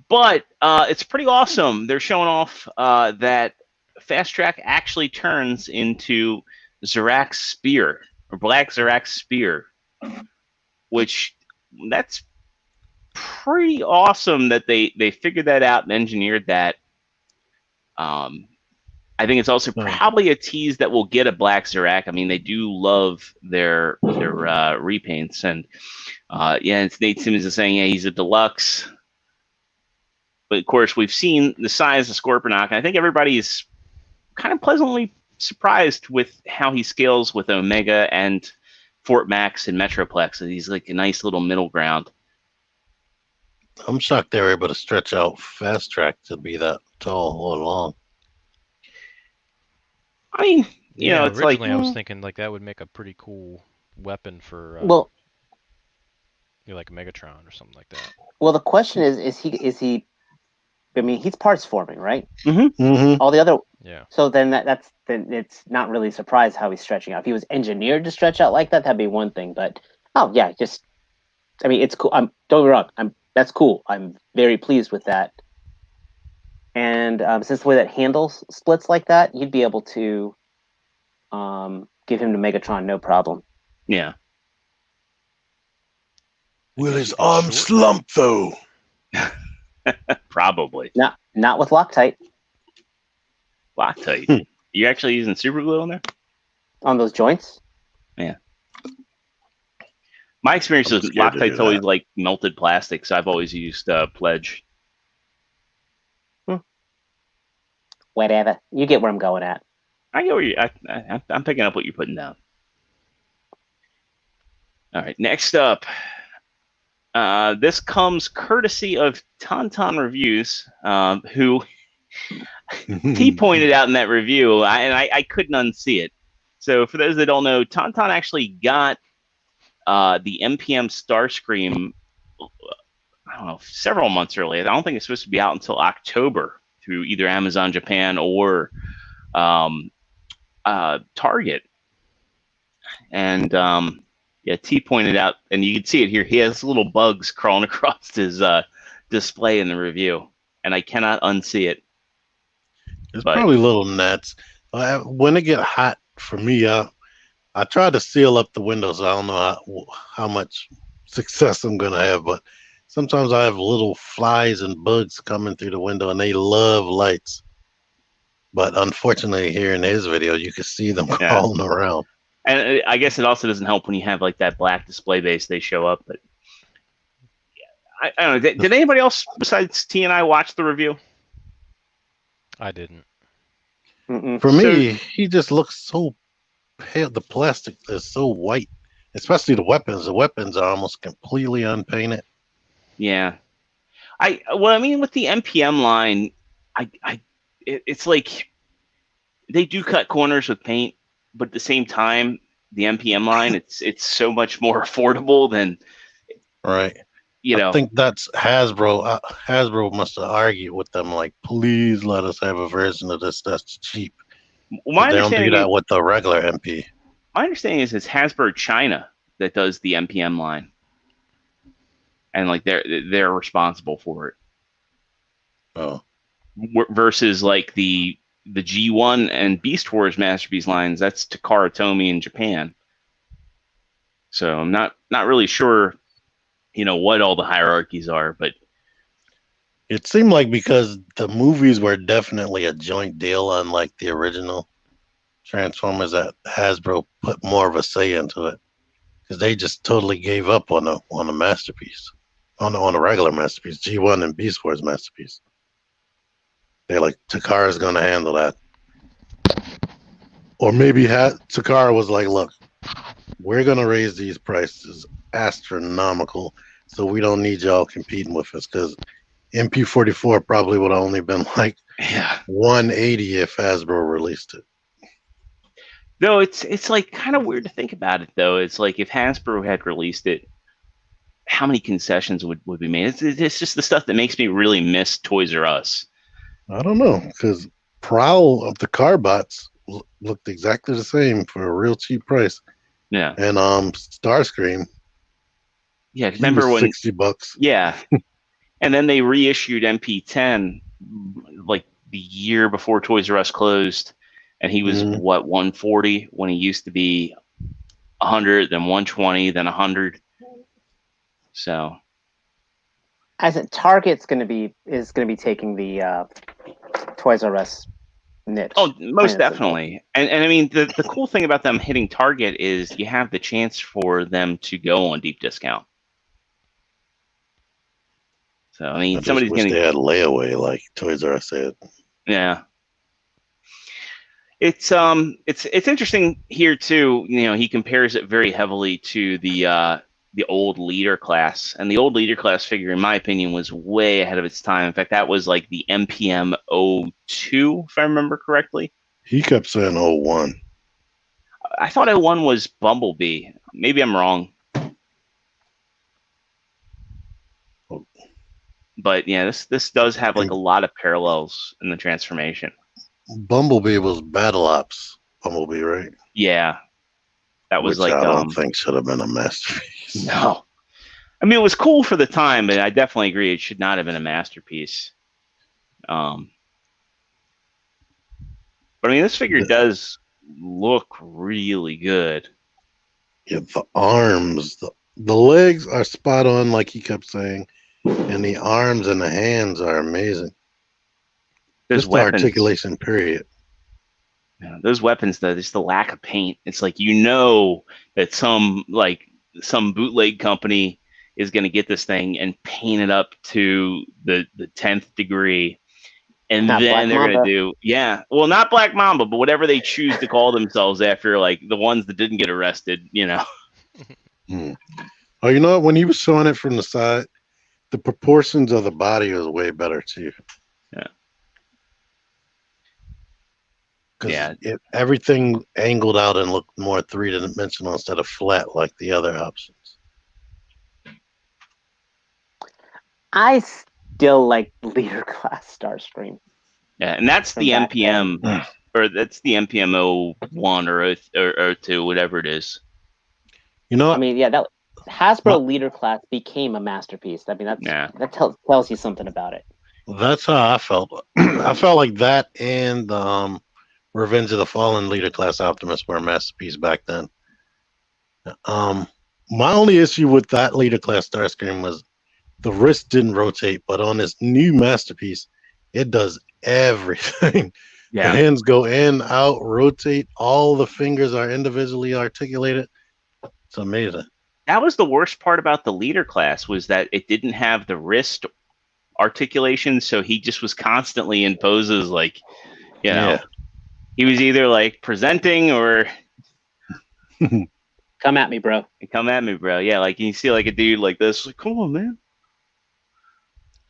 but it's pretty awesome. They're showing off that Fast Track actually turns into Zarak's spear, or Black Zarak's spear, which that's pretty awesome that they figured that out and engineered that. I think it's also probably a tease that we'll get a Black Zarak. I mean, they do love their repaints, and it's Nate Simmons is saying, yeah, he's a deluxe. But of course, we've seen the size of Scorponok, and I think everybody's kind of pleasantly surprised with how he scales with Omega and Fort Max and Metroplex. So he's like a nice little middle ground. I'm shocked they were able to stretch out Fast Track to be that tall all along. I mean, it's originally like I was thinking like that would make a pretty cool weapon for like Megatron or something like that. Well, the question is he? I mean, he's parts forming, right? Mm-hmm. Mm-hmm. All the other, Yeah. So then then it's not really a surprise how he's stretching out. If he was engineered to stretch out like that, that'd be one thing. But I mean, it's cool. Don't get me wrong. That's cool. I'm very pleased with that. And since the way that handles splits like that, you'd be able to give him to Megatron no problem. Yeah. Will his arm slump though? Probably. Not with Loctite. Loctite. You actually using super glue on there? On those joints? Yeah. My experience is Loctite's always like melted plastic, so I've always used Pledge. Whatever. You get where I'm going at. I get where I'm picking up what you're putting down. All right, next up. This comes courtesy of Tauntaun Reviews, who he pointed out in that review, and I couldn't unsee it. So for those that don't know, Tauntaun actually got the MPM Starscream, I don't know, several months early. I don't think it's supposed to be out until October through either Amazon Japan or Target. And T pointed out, and you can see it here, he has little bugs crawling across his display in the review, and I cannot unsee it. It's probably little gnats. When it get hot for me, I try to seal up the windows. I don't know how much success I'm going to have, but sometimes I have little flies and bugs coming through the window, and they love lights. But unfortunately, here in his video, you can see them crawling around. And I guess it also doesn't help when you have like that black display base, they show up. But I don't know. Did anybody else besides T and I watch the review? I didn't. Mm-mm. For me, he just looks so pale. The plastic is so white, especially the weapons. The weapons are almost completely unpainted. Yeah. I mean, with the MPM line, it's like they do cut corners with paint, but at the same time, the MPM line, it's so much more affordable than, Right. you I know. think that's Hasbro. Hasbro must have argued with them, like, please let us have a version of this that's cheap. My Because they don't do understanding that is with the regular MP. it's Hasbro China that does the MPM line, and like they're responsible for it. Oh, Versus like the G1 and Beast Wars Masterpiece lines, that's Takara Tomy in Japan. So I'm not really sure, what all the hierarchies are, but it seemed like because the movies were definitely a joint deal, unlike the original Transformers, that Hasbro put more of a say into it because they just totally gave up on a masterpiece, on a regular masterpiece, G1 and Beast Wars Masterpiece. They're like, Takara's going to handle that. Or maybe Takara was like, look, we're going to raise these prices astronomical, so we don't need y'all competing with us, because MP44 probably would have only been like yeah. 180 if Hasbro released it. Though it's like kind of weird to think about it though. It's like if Hasbro had released it, how many concessions would be made? It's just the stuff that makes me really miss Toys R Us. I don't know, because Prowl of the Carbots looked exactly the same for a real cheap price. Yeah. And Starscream, Yeah, he remember was when $60. Yeah. And then they reissued MP10 like the year before Toys R Us closed, and he was what, 140 when he used to be 100, then 120, then 100. So I said Target's going to be taking the Toys R Us niche. Oh, most definitely. And I mean, the cool thing about them hitting Target is you have the chance for them to go on deep discount. So I mean, I just somebody's wish going they had layaway like Toys R Us said. Yeah. It's interesting here too. He compares it very heavily to the old leader class, and the old leader class figure, in my opinion, was way ahead of its time. In fact, that was like the MPM 02, if I remember correctly. He kept saying 01. I thought 01 was Bumblebee. Maybe I'm wrong. But yeah, this does have like a lot of parallels in the transformation. Bumblebee was Battle Ops Bumblebee, right? Yeah, that was Which like I don't think should have been a masterpiece. No, I mean it was cool for the time, but I definitely agree it should not have been a masterpiece. But I mean, this figure does look really good. Yeah, the arms, the legs are spot on, like he kept saying, and the arms and the hands are amazing. Those weapons, articulation, period. Yeah, those weapons, though, just the lack of paint. It's like that some bootleg company is going to get this thing and paint it up to the 10th degree. And not then Black they're going Mamba. to do, well, not Black Mamba, but whatever they choose to call themselves after, like, the ones that didn't get arrested, Oh, you know what? When he was showing it from the side, the proportions of the body was way better, too. Yeah. Because everything angled out and looked more three-dimensional instead of flat like the other options. I still like leader class Starscream. Yeah, and that's the MPM, or that's the MPM 01 or 02, whatever it is. You know, I mean, yeah, that Hasbro leader class became a masterpiece. I mean, that tells you something about it. That's how I felt. I felt like that and Revenge of the Fallen leader class Optimus were a masterpiece back then. My only issue with that leader class Starscream was the wrist didn't rotate, but on this new masterpiece, it does everything. Yeah. The hands go in, out, rotate. All the fingers are individually articulated. It's amazing. That was the worst part about the leader class, was that it didn't have the wrist articulation, so he just was constantly in poses like, he was either like presenting or Come at me, bro. Come at me, bro. Yeah, like you see like a dude like this. Like, come on, man.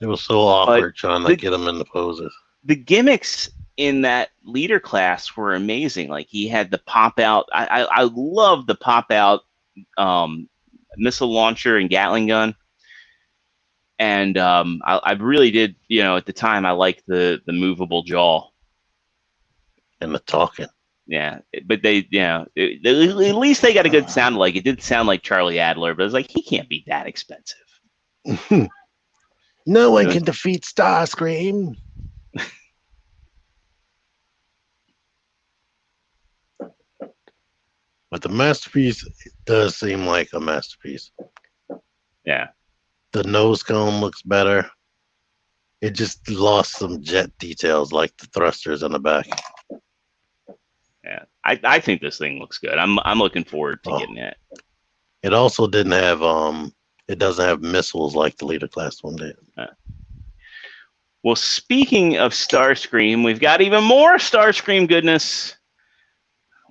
It was so awkward trying to get him in the poses. The gimmicks in that leader class were amazing. Like he had the pop out. I love the pop out missile launcher and Gatling gun. And I really did, at the time I liked the movable jaw and the talking. Yeah, but they, at least they got a good sound. Like it did sound like Charlie Adler, but it's like he can't be that expensive. No one can defeat Starscream. But the masterpiece does seem like a masterpiece. Yeah. The nose cone looks better. It just lost some jet details like the thrusters on the back. Yeah. I think this thing looks good. I'm looking forward to getting it. It also didn't have it doesn't have missiles like the leader class one did. Well, speaking of Starscream, we've got even more Starscream goodness.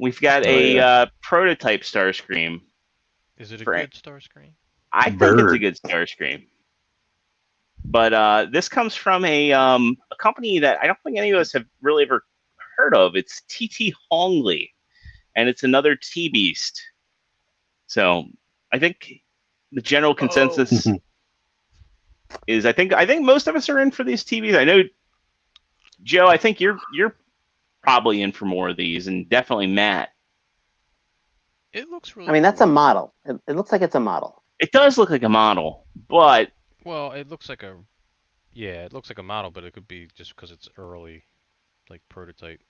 We've got a prototype Starscream. Is it a good Starscream? I think it's a good Starscream. But this comes from a company that I don't think any of us have really ever heard of. It's TT Hongley, and it's another T-Beast. So I think the general consensus is I think most of us are in for these TVs. I know, Joe, I think you're probably in for more of these, and definitely Matt. It looks really. I mean, that's a model. It looks like it's a model. It does look like a model, but well, it looks like a model, but it could be just because it's early, like prototype.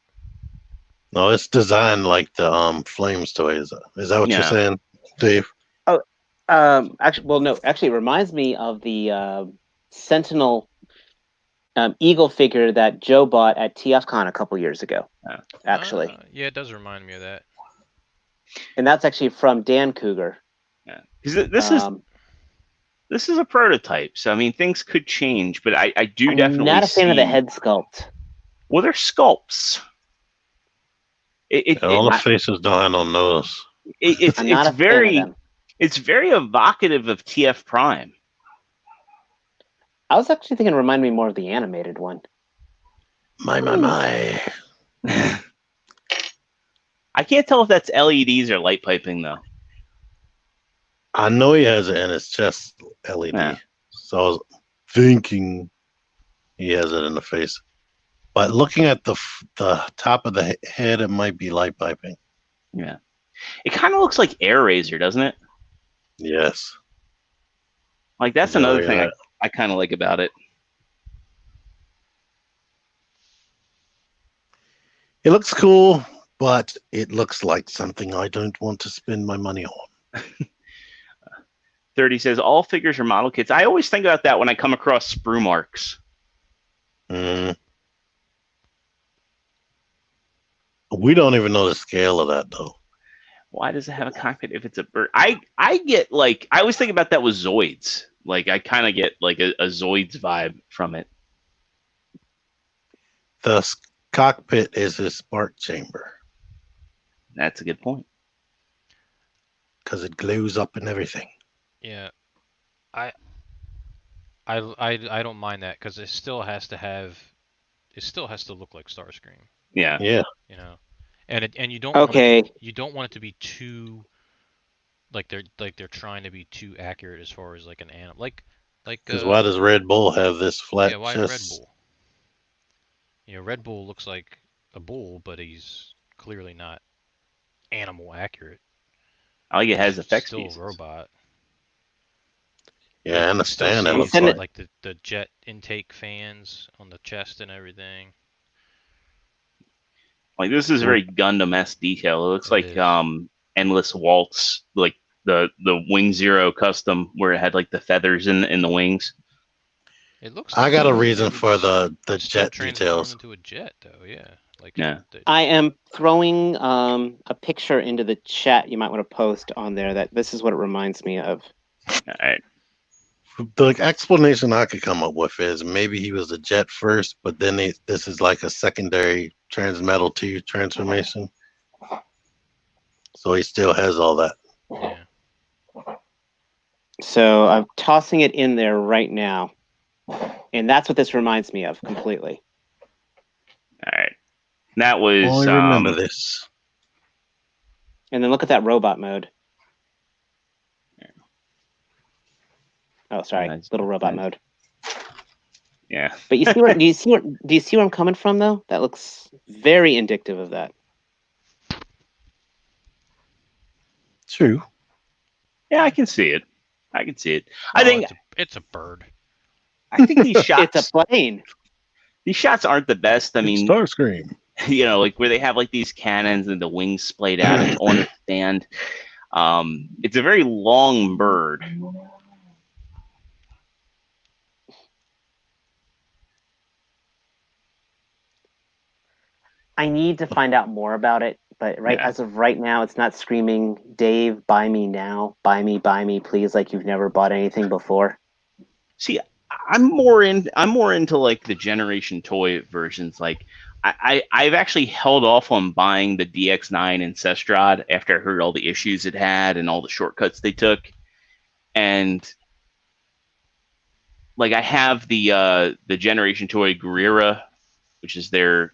No, it's designed like the Flames toy. Is that what you're saying, Dave? Oh, actually, it reminds me of the Sentinel Eagle figure that Joe bought at TFCon a couple years ago. Actually, yeah, it does remind me of that. And that's actually from Dan Cougar. Yeah, because this is a prototype, so I mean things could change, but I do definitely. I'm not a fan of the head sculpt. Well, they're sculpts. All the faces don't have no nose. It's very evocative of TF Prime. I was actually thinking it reminded me more of the animated one. My. I can't tell if that's LEDs or light piping though. I know he has it in his chest LED, so I was thinking he has it in the face. But looking at the top of the head, it might be light piping. Yeah, it kind of looks like Air Razor, doesn't it? Yes. Like that's another thing I kind of like about it. It looks cool, but it looks like something I don't want to spend my money on. 30 says all figures are model kits. I always think about that when I come across sprue marks. We don't even know the scale of that though. Why does it have a cockpit if it's a bird? I get like I always think about that with Zoids. Like I kind of get like a Zoids vibe from it. The cockpit is his spark chamber. That's a good point. Because it glues up and everything. Yeah, I don't mind that because it still has to look like Starscream. Yeah. Yeah. You know, and you don't you don't want it to be too like they're trying to be too accurate as far as like an animal like. Because why does Red Bull have this flat chest? Yeah, why Red Bull? You know, Red Bull looks like a bull, but he's clearly not animal accurate. I like it has effects. Still a robot. Yeah, I understand that. Like the jet intake fans on the chest and everything. Like this is very Gundam-esque detail. It looks like Endless Waltz, like the Wing Zero custom where it had like the feathers in the wings. It looks. I got a reason for the jet details. Into a jet though, yeah. Like I am throwing a picture into the chat. You might want to post on there that this is what it reminds me of. All right. The explanation I could come up with is maybe he was a jet first, but then this is like a secondary Transmetal 2 transformation. So he still has all that. Yeah. So I'm tossing it in there right now. And that's what this reminds me of completely. All right. That was I remember this. And then look at that robot mode. Oh, sorry, little robot mode. Yeah. But you see what? Do you see where I'm coming from though? That looks very indicative of that. True. Yeah, I can see it. I can see it. Oh, I think it's a bird. I think these shots It's a plane. these shots aren't the best. I mean, Starscream. you know, like where they have like these cannons and the wings splayed out, it's on a stand. It's a very long bird. I need to find out more about it, but as of right now, it's not screaming, "Dave, buy me now, buy me, please!" Like you've never bought anything before. See, I'm more into like the Generation Toy versions. Like I've actually held off on buying the DX9 Ancestrad after I heard all the issues it had and all the shortcuts they took. And like I have the Generation Toy Guerrera, which is their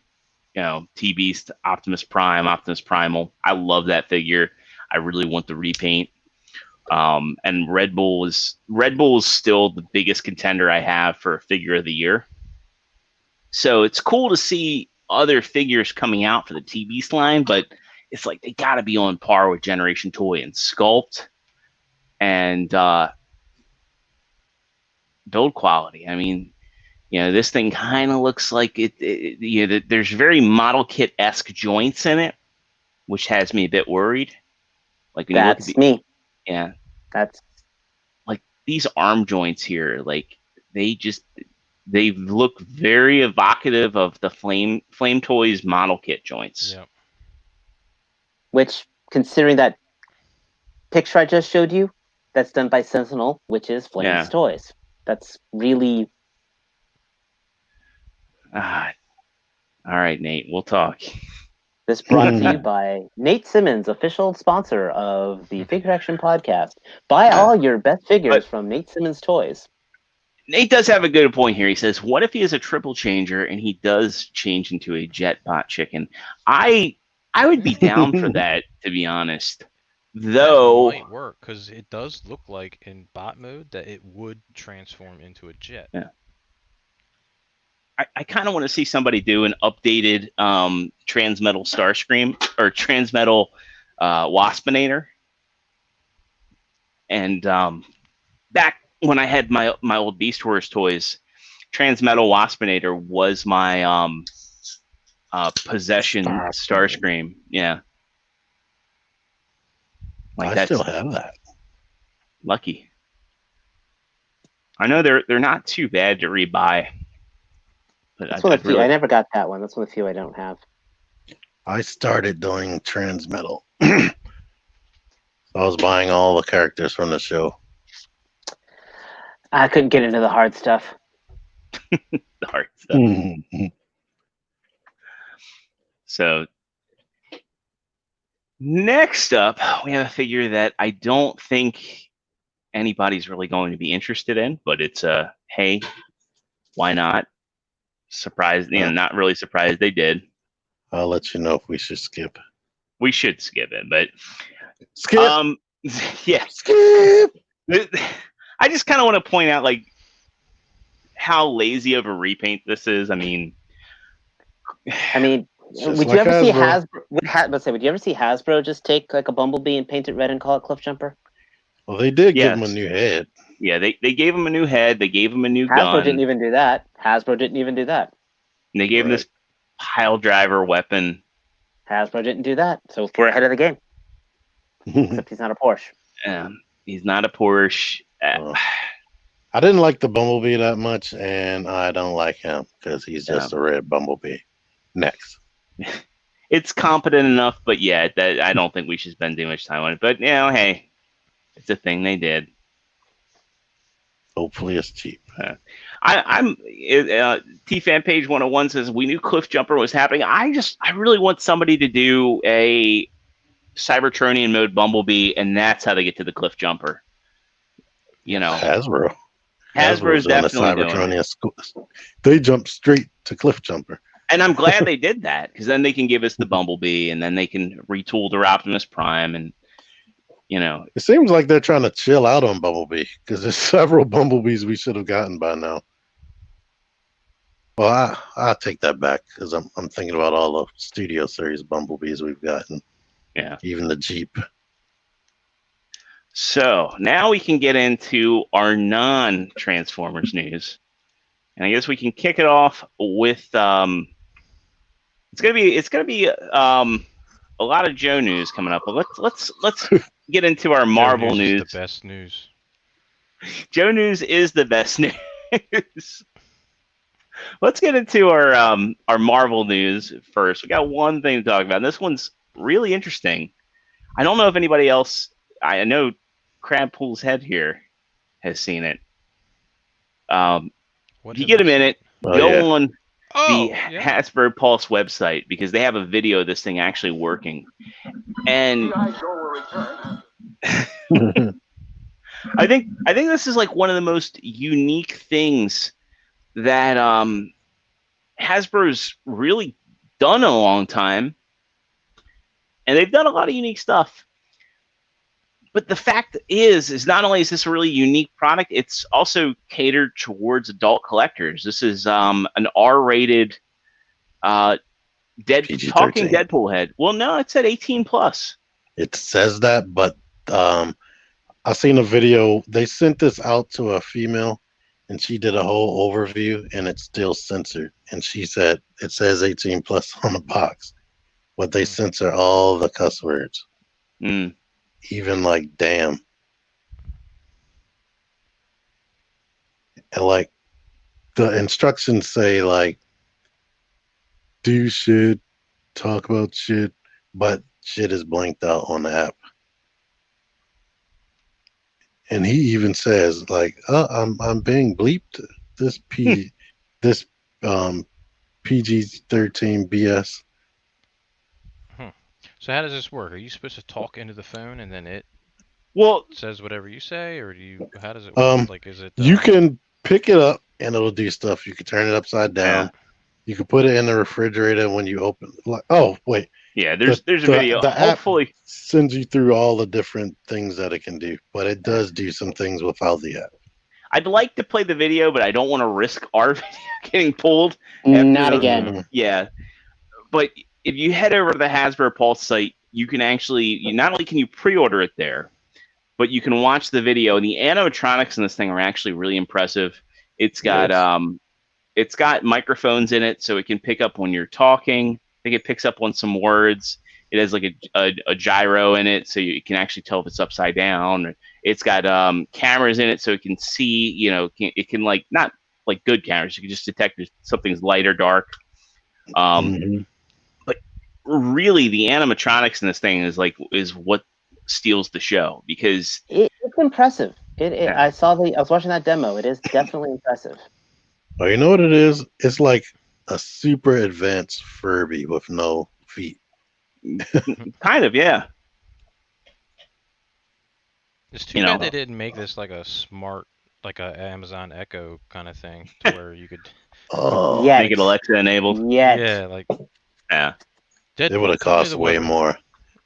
T-Beast, Optimus Prime, Optimus Primal. I love that figure. I really want the repaint. And Red Bull is still the biggest contender I have for a figure of the year. So it's cool to see other figures coming out for the T-Beast line, but it's like they got to be on par with Generation Toy and sculpt and build quality. I mean, this thing kind of looks like it there's very model kit-esque joints in it, which has me a bit worried. Like when That's you look at me. Yeah. That's like these arm joints here, like they look very evocative of the Flame Toys model kit joints. Yeah. Which, considering that picture I just showed you, that's done by Sentinel, which is Flame's Toys. That's really... all right, Nate, we'll talk. This brought to you by Nate Simmons, official sponsor of the Figure Action Podcast. Buy all your best figures from Nate Simmons Toys. Nate does have a good point here. He says, what if he is a triple changer and he does change into a Jetbot chicken? I would be down for that, to be honest. Though that might work, because it does look like in bot mode that it would transform into a jet. Yeah. I kind of want to see somebody do an updated Transmetal Starscream or Transmetal Waspinator. And back when I had my old Beast Wars toys, Transmetal Waspinator was my possession Starscream. Yeah. Like I still have that. Lucky. I know they're not too bad to rebuy. That's one of the few. I never got that one. That's one of the few I don't have. I started doing Transmetal. I was buying all the characters from the show. I couldn't get into the hard stuff. The hard stuff. So next up, we have a figure that I don't think anybody's really going to be interested in, but it's hey, why not? Surprised, not really surprised they did. I'll let you know if we should skip. We should skip it, but skip. Yeah, skip. I just kind of want to point out like how lazy of a repaint this is. I mean, would you ever see Hasbro? Would you ever see Hasbro just take like a Bumblebee and paint it red and call it Cliff Jumper? Well, they did give him a new head. Yeah, they gave him a new head. They gave him a new gun. Hasbro didn't even do that. And they gave him this pile driver weapon. Hasbro didn't do that. So we're ahead of the game. Except he's not a Porsche. He's not a Porsche. I didn't like the Bumblebee that much, and I don't like him because he's just a red Bumblebee. Next. It's competent enough, but I don't think we should spend too much time on it. But, hey, it's a thing they did. Hopefully it's cheap. I'm T-Fan Page 101 says we knew Cliff Jumper was happening. I really want somebody to do a Cybertronian mode Bumblebee, and that's how they get to the cliff jumper. You know, Hasbro. Hasbro's doing the definitely doing it. Cybertronian school. They jump straight to cliff jumper. And I'm glad they did that, because then they can give us the Bumblebee, and then they can retool their Optimus Prime, and you know. It seems like they're trying to chill out on Bumblebee because there's several Bumblebees we should have gotten by now. Well, I take that back because I'm thinking about all the Studio Series Bumblebees we've gotten. Yeah. Even the Jeep. So now we can get into our non-Transformers news, and I guess we can kick it off with it's gonna be a lot of Joe news coming up. But let's get into our Marvel news. The best news. Joe news is the best news. Let's get into our Marvel news first. We got one thing to talk about. And this one's really interesting. I don't know if anybody else. I know Crabpool's head here has seen it. If you get a minute, go on the Hasbro Pulse website, because they have a video of this thing actually working. And I think this is like one of the most unique things that Hasbro's really done in a long time. And they've done a lot of unique stuff. But the fact is not only is this a really unique product, it's also catered towards adult collectors. This is an R-rated talking Deadpool head. Well, no, it said 18 plus. It says that, but I seen a video. They sent this out to a female, and she did a whole overview, and it's still censored. And she said it says 18 plus on the box, but they censor all the cuss words. Even like damn. And like the instructions say like do shit, talk about shit, but shit is blanked out on the app. And he even says like, I'm being bleeped. This PG-13 BS. So how does this work? Are you supposed to talk into the phone and then it says whatever you say, or how does it work? Like, is it you can pick it up and it'll do stuff. You can turn it upside down. Yeah. You can put it in the refrigerator when you open it. Like, oh wait. Yeah, there's a video. The Hopefully app sends you through all the different things that it can do, but it does do some things without the app. I'd like to play the video, but I don't want to risk our video getting pulled. Not again. Yeah. But if you head over to the Hasbro Pulse site, you can actually, not only can you pre-order it there, but you can watch the video. And the animatronics in this thing are actually really impressive. It's got microphones in it, so it can pick up when you're talking. I think it picks up on some words. It has like a gyro in it, so you can actually tell if it's upside down. It's got cameras in it, so it can see. It can like, not like good cameras. You can just detect if something's light or dark. But really, the animatronics in this thing is what steals the show, because it's impressive. I was watching that demo. It is definitely impressive. Oh, you know what it is? It's like a super advanced Furby with no feet. Kind of, yeah. It's too bad they didn't make this like a smart, like a Amazon Echo kind of thing, to where you could make it Alexa enabled. Yeah, like it would have cost way more.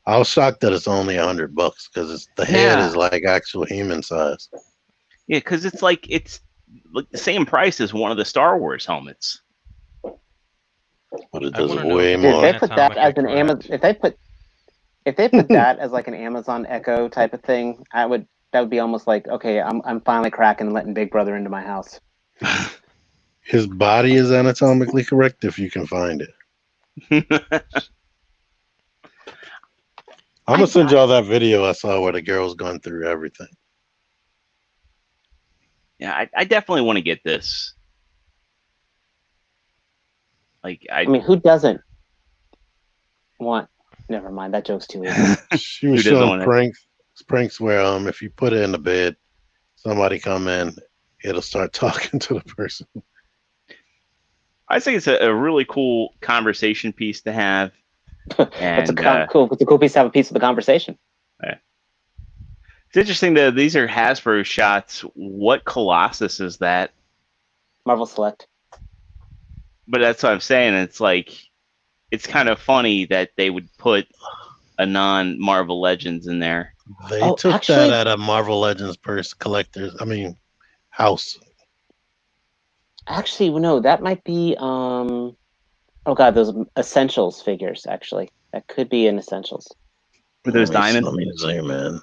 I was shocked that it's only $100 because the head is like actual human size. Yeah, because it's like the same price as one of the Star Wars helmets. But it does way more. If they put that as an Amazon, if they put that as like an Amazon Echo type of thing, that would be almost like, okay, I'm finally cracking and letting Big Brother into my house. His body is anatomically correct if you can find it. I'm gonna send y'all that video I saw where the girl's going through everything. Yeah, I definitely want to get this. Like, I mean, who doesn't want? Never mind, that joke's too easy. She was showing pranks where if you put it in the bed, somebody come in, it'll start talking to the person. I think it's a really cool conversation piece to have. It's And a cool piece to have a piece of the conversation. it's interesting that these are Hasbro shots. What Colossus is that? Marvel Select. But that's what I'm saying. It's like, it's kind of funny that they would put a non-Marvel Legends in there. They took that out of Marvel Legends house. Actually, no, that might be oh god, those Essentials figures. Actually, that could be in Essentials. With those diamonds. Let me zoom in.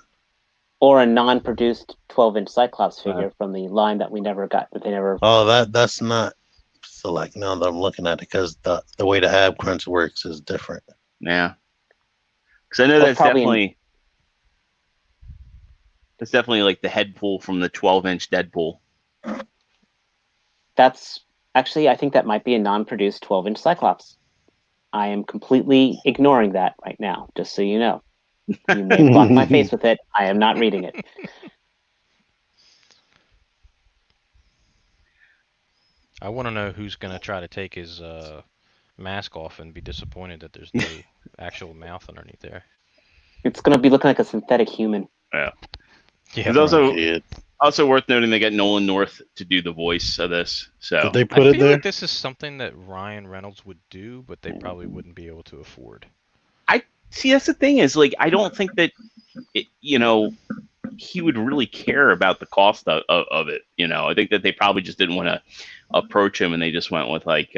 Or a non-produced 12-inch Cyclops figure from the line that we never got. That they never. Oh, that's not Select. Now that I'm looking at it, because the way the Ab Crunch works is different. Yeah, because I know that's definitely like the head pull from the 12-inch Deadpool. That's actually, I think that might be a non-produced 12-inch Cyclops. I am completely ignoring that right now, just so you know. You may block my face with it. I am not reading it. I want to know who's going to try to take his mask off and be disappointed that there's no actual mouth underneath there. It's going to be looking like a synthetic human. Yeah. Yeah. It's also worth noting they got Nolan North to do the voice of this. So did they put it there? I feel like this is something that Ryan Reynolds would do, but they probably wouldn't be able to afford. See, that's the thing is, like, I don't think that, he would really care about the cost of it. I think that they probably just didn't want to approach him, and they just went with, like,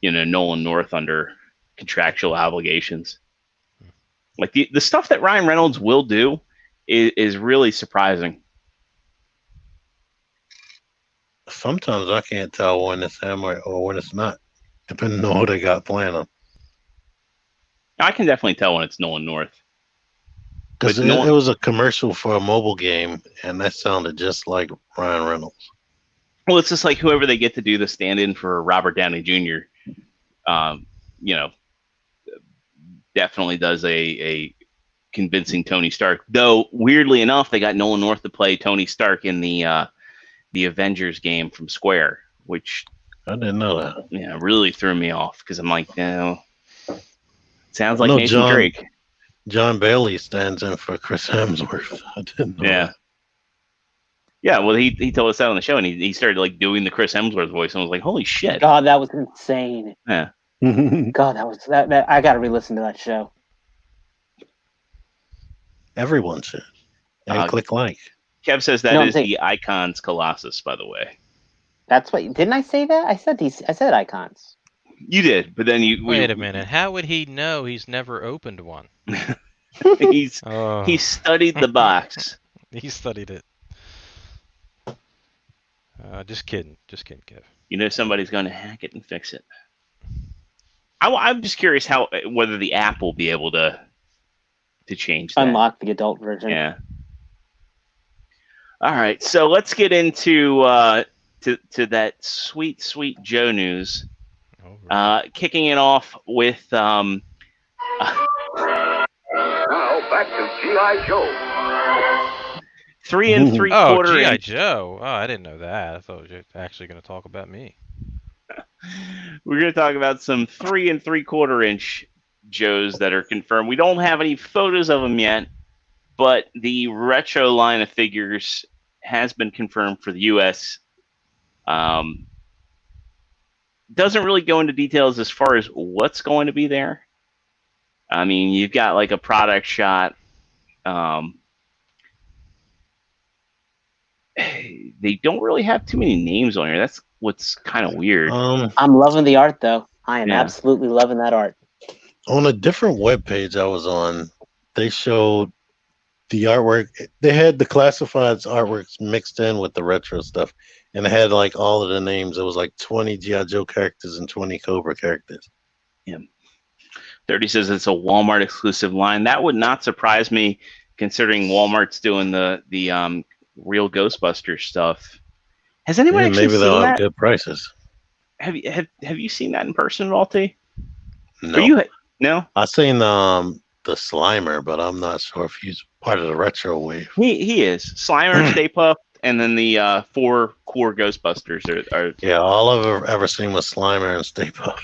Nolan North under contractual obligations. Like, the stuff that Ryan Reynolds will do is really surprising. Sometimes I can't tell when it's him or when it's not, depending on who they got playing him. I can definitely tell when it's Nolan North. Because it was a commercial for a mobile game, and that sounded just like Ryan Reynolds. Well, it's just like whoever they get to do the stand-in for Robert Downey Jr., definitely does a convincing Tony Stark. Though, weirdly enough, they got Nolan North to play Tony Stark in the Avengers game from Square, which I didn't know that. Yeah, really threw me off because I'm like, sounds like Nathan Drake. John Bailey stands in for Chris Hemsworth. I didn't know that. Yeah, well, he told us that on the show, and he started like doing the Chris Hemsworth voice, and I was like, holy shit. God, that was insane. Yeah. God, that was that I got to re-listen to that show. Everyone should. And click like. Kev says that is the Icons Colossus, by the way. That's what. Didn't I say that? I said Icons. You did, but then Wait a minute. How would he know? He's never opened one. He studied the box. He studied it. Just kidding, Kev. Somebody's going to hack it and fix it. I'm just curious whether the app will be able to change that. Unlock the adult version. Yeah. All right, so let's get into to that sweet Joe news. Kicking it off with now back to G.I. Joe. 3 3/4. Oh, G.I. Joe. Oh, I didn't know that. I thought you were actually going to talk about me. We're going to talk about some 3 3/4 inch Joes that are confirmed. We don't have any photos of them yet, but the retro line of figures has been confirmed for the U.S. Doesn't really go into details as far as what's going to be there. I mean, you've got like a product shot. They don't really have too many names on here. That's what's kind of weird. I'm loving the art, though. I am absolutely loving that art. On a different webpage I was on, they showed the artwork. They had the classifieds artworks mixed in with the retro stuff, and it had like all of the names. It was like 20 G.I. Joe characters and 20 Cobra characters. Yeah. 30 says it's a Walmart exclusive line. That would not surprise me, considering Walmart's doing the real Ghostbusters stuff. Has anyone actually maybe seen they'll that? have good prices. Have you seen that in person at all, T? No. No? I seen the Slimer, but I'm not sure if he's part of the retro wave. He is. Slimer, Stay Puft, and then the 4 core Ghostbusters are. Yeah, all I've ever seen was Slimer and Stay Puft.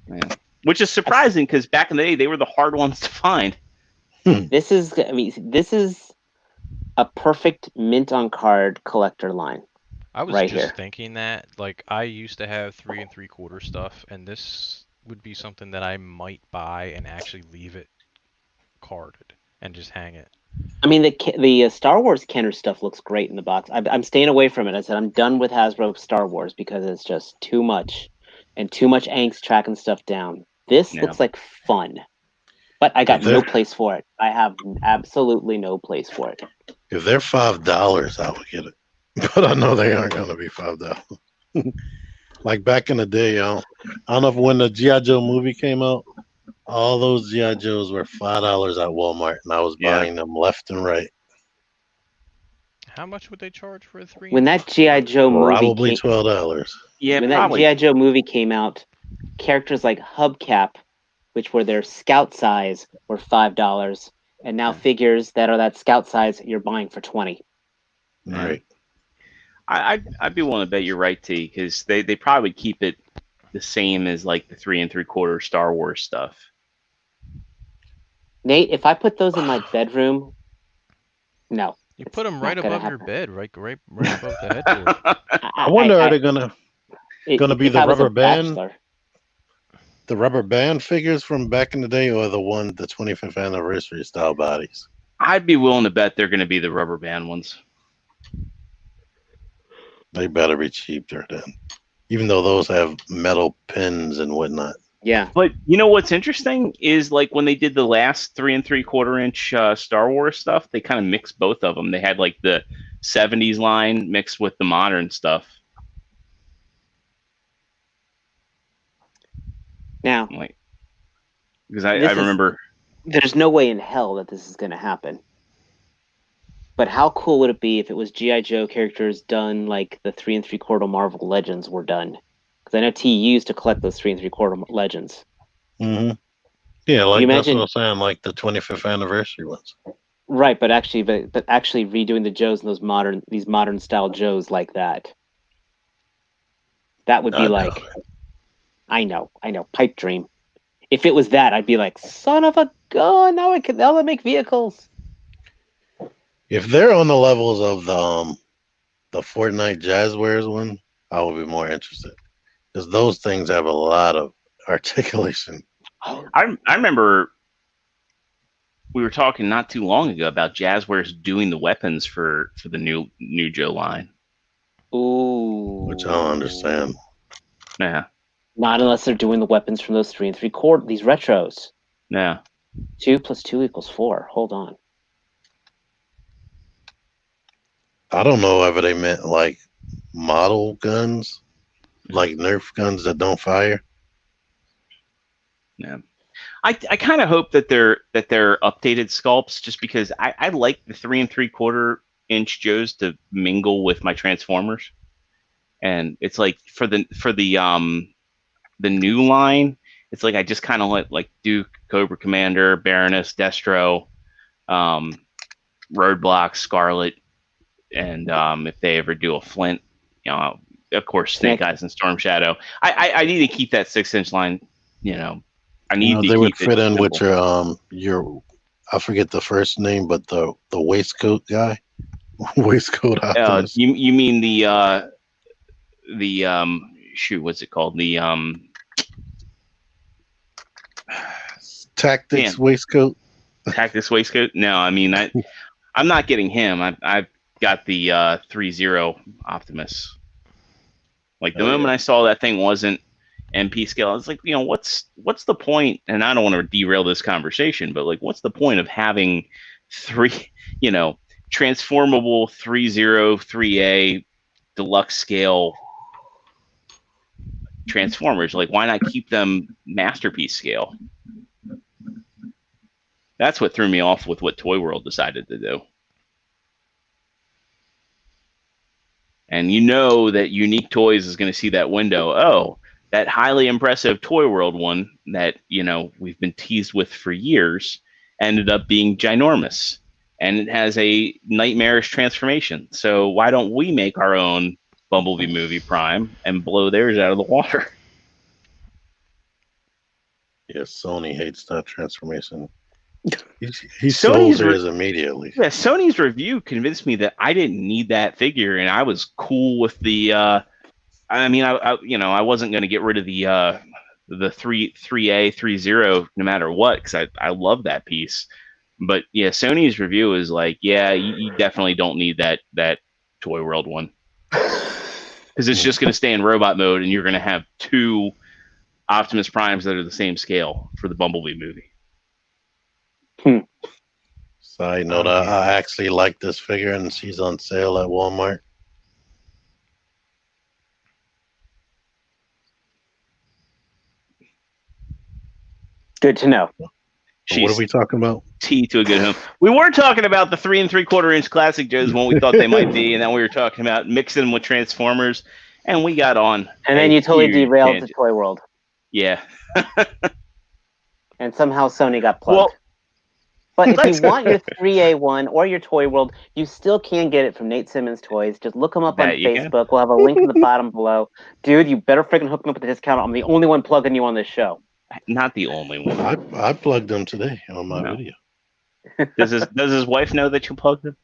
Yeah. which is surprising because back in the day they were the hard ones to find. This is a perfect mint on card collector line. I was Right just here. thinking that, like, I used to have 3 3/4 stuff, and this would be something that I might buy and actually leave it carded and just hang it. I mean, the Star Wars Kenner stuff looks great in the box. I'm staying away from it. I said I'm done with Hasbro Star Wars because it's just too much, and too much angst tracking stuff down. This Yeah. looks like fun, but I got If no they're- place for it. I have absolutely no place for it. If they're $5, I would get it. But I know they aren't going to be $5. Like back in the day, I don't know if when the G.I. Joe movie came out, all those G.I. Joes were $5 at Walmart, and I was buying them left and right. How much would they charge for a 3? When that G.I. Joe movie Probably came, $12. Yeah, when probably. that G.I. Joe movie came out, characters like Hubcap, which were their scout size, were $5, and now figures that are that scout size you're buying for $20. Right. I'd be willing to bet you're right, T, because they probably keep it the same as like the 3 3/4 Star Wars stuff. Nate, if I put those in my bedroom, no. You it's put them not right gonna above your happen. bed, right above the headboard. I wonder, are they gonna be if the I was a rubber band? bachelor, The rubber band figures from back in the day, or the 25th anniversary style bodies? I'd be willing to bet they're going to be the rubber band ones. They better be cheaper then, even though those have metal pins and whatnot. yeah. But you know what's interesting is like when they did the last 3 3/4 inch Star Wars stuff, they kind of mixed both of them. They had like the 70s line mixed with the modern stuff. Now, Like, because I remember. There's no way in hell that this is going to happen. But how cool would it be if it was G.I. Joe characters done like the 3 3/4 Marvel Legends were done? Because I know T used to collect those 3 3/4 Legends. Mm-hmm. Yeah, like that's imagine- what I'm saying, like the 25th anniversary ones. Right, but actually redoing the Joes and these modern style Joes like that. That would be I like, doubt it. I know, pipe dream. If it was that, I'd be like, son of a gun! Now they make vehicles. If they're on the levels of the Fortnite Jazzwares one, I would be more interested, because those things have a lot of articulation. I remember we were talking not too long ago about Jazzwares doing the weapons for the new Joe line. Ooh. Which I don't understand. Yeah, Not unless they're doing the weapons from those 3 3/4, these retros. yeah. 2 + 2 = 4. Hold on. I don't know whether they meant like model guns, like Nerf guns that don't fire. Yeah. I kind of hope that they're updated sculpts, just because I like the 3 3/4 inch Joes to mingle with my Transformers, and it's like for the new line, it's like I just kind of let like Duke, Cobra Commander, Baroness, Destro, Roadblock, Scarlet, and if they ever do a Flint, of course Snake Eyes and Storm Shadow. I need to keep that 6-inch line, I need to they would keep it fit in with simple. your I forget the first name, but the waistcoat guy, waistcoat Optimus. You mean the shoot, what's it called? The Tactics damn. waistcoat. Tactics waistcoat? No, I mean I'm not getting him. I've got the 3-0 Optimus. Like the moment I saw that thing wasn't MP scale, I was like, what's the point? And I don't want to derail this conversation, but like, what's the point of having transformable 3-0, 3A deluxe scale Transformers? Like, why not keep them masterpiece scale? That's what threw me off with what Toy World decided to do. And that Unique Toys is going to see that window. Oh, that highly impressive Toy World one that, we've been teased with for years ended up being ginormous. And it has a nightmarish transformation. So why don't we make our own Bumblebee movie Prime and blow theirs out of the water? Yeah, Sony hates that transformation. He sold Sony's his immediately. Yeah, Sony's review convinced me that I didn't need that figure, and I was cool with the. I mean, I wasn't going to get rid of the 3A 30 no matter what, because I love that piece. But yeah, Sony's review is like, yeah, you definitely don't need that Toy World one, because it's just going to stay in robot mode, and you're going to have two Optimus Primes that are the same scale for the Bumblebee movie. Side note, I actually like this figure, and she's on sale at Walmart. Good to know. What are we talking about? Tea to a good home. We were talking about the 3 3/4 inch classic Joes when we thought they might be, and then we were talking about mixing them with Transformers, and we got on. And then you totally huge derailed tangent. the Toy World. Yeah. And somehow Sony got plugged. Well, but if you want your 3A1 or your Toy World, you still can get it from Nate Simmons Toys. Just look him up on That you can. Facebook. We'll have a link in the bottom below. Dude, you better freaking hook me up with a discount. I'm the only one plugging you on this show. Not the only one. I plugged them today on my No. video. Does his wife know that you plugged him?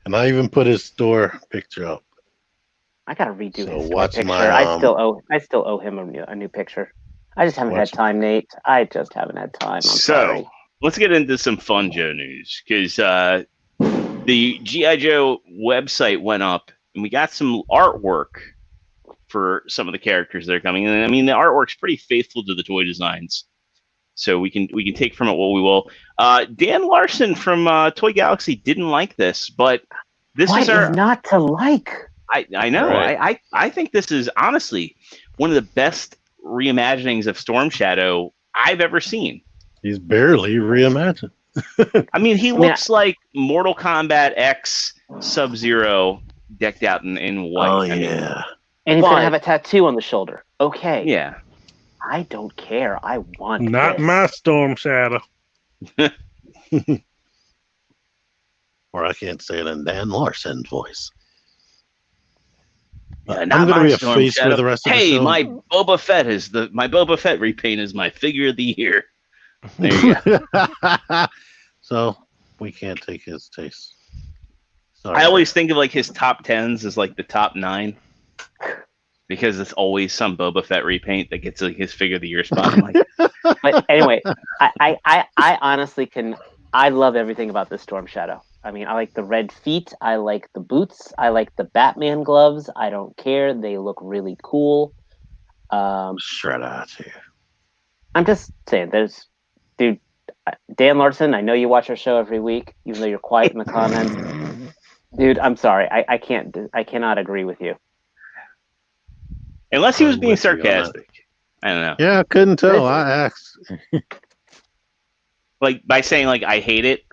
And I even put his store picture up. I gotta redo So his store watch picture. my, I still owe him a new picture. I just haven't had watch- time, Nate. I just haven't had time. I'm sorry. Let's get into some fun Joe news, because the G.I. Joe website went up, and we got some artwork for some of the characters that are coming. And I mean, the artwork's pretty faithful to the toy designs, so we can take from it what we will. Dan Larson from Toy Galaxy didn't like this, but this What is our. is not to like? I know. Right. I think this is honestly one of the best reimaginings of Storm Shadow I've ever seen. He's barely reimagined. I mean, he looks like Mortal Kombat X Sub-Zero decked out in white. Oh, I mean, yeah. And he's But- gonna have a tattoo on the shoulder. Okay. yeah. I don't care. I want Not this. my Storm Shadow. Or I can't say it in Dan Larson's voice. Yeah, I'm not going to my be a Storm face Shadow. for the rest of the Hey, show. my Boba Fett repaint is my figure of the year. There you go. So we can't take his taste. Sorry. I always think of like his top 10s as like the top 9, because it's always some Boba Fett repaint that gets like his figure of the year spot. I'm like, But anyway, I honestly I love everything about this Storm Shadow. I mean, I like the red feet. I like the boots. I like the Batman gloves. I don't care. They look really cool. Shred out here. I'm just saying, dude, Dan Larson, I know you watch our show every week, even though you're quiet in the comments. Dude, I'm sorry. I cannot agree with you. unless he was I'm being with you on that. sarcastic. I don't know. Yeah, I couldn't tell. I asked. Like by saying like I hate it.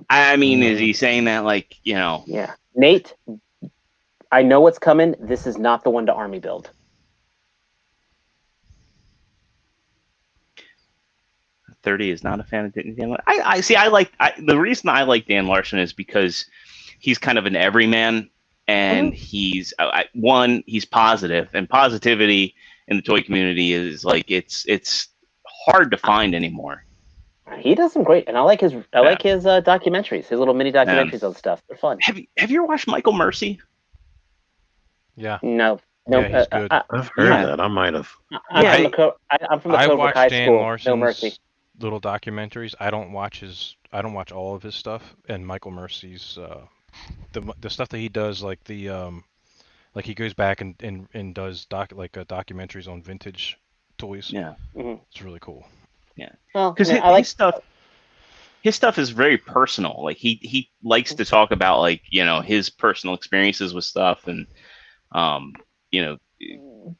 I mean, is he saying that like, you know? Yeah. Nate, I know what's coming. This is not the one to army build. $30 is not a fan of Dan Larson. I see. The reason I like Dan Larson is because he's kind of an everyman, and he's he's positive, and positivity in the toy community is like it's hard to find anymore. He does some great, and I like his documentaries, his little mini documentaries on stuff. They're fun. Have you ever watched Michael Mercy? Yeah. No, Yeah, he's good. I've heard Yeah. that. I might have. I'm from the I Cobra watched Kai Dan school. Larson's No mercy. little documentaries. I don't watch all of his stuff. And Michael Mercy's the stuff that he does, like like he goes back and does documentaries on vintage toys. Yeah, It's really cool. Well, because I like his stuff is very personal. Like he likes to talk about like, you know, his personal experiences with stuff, and you know,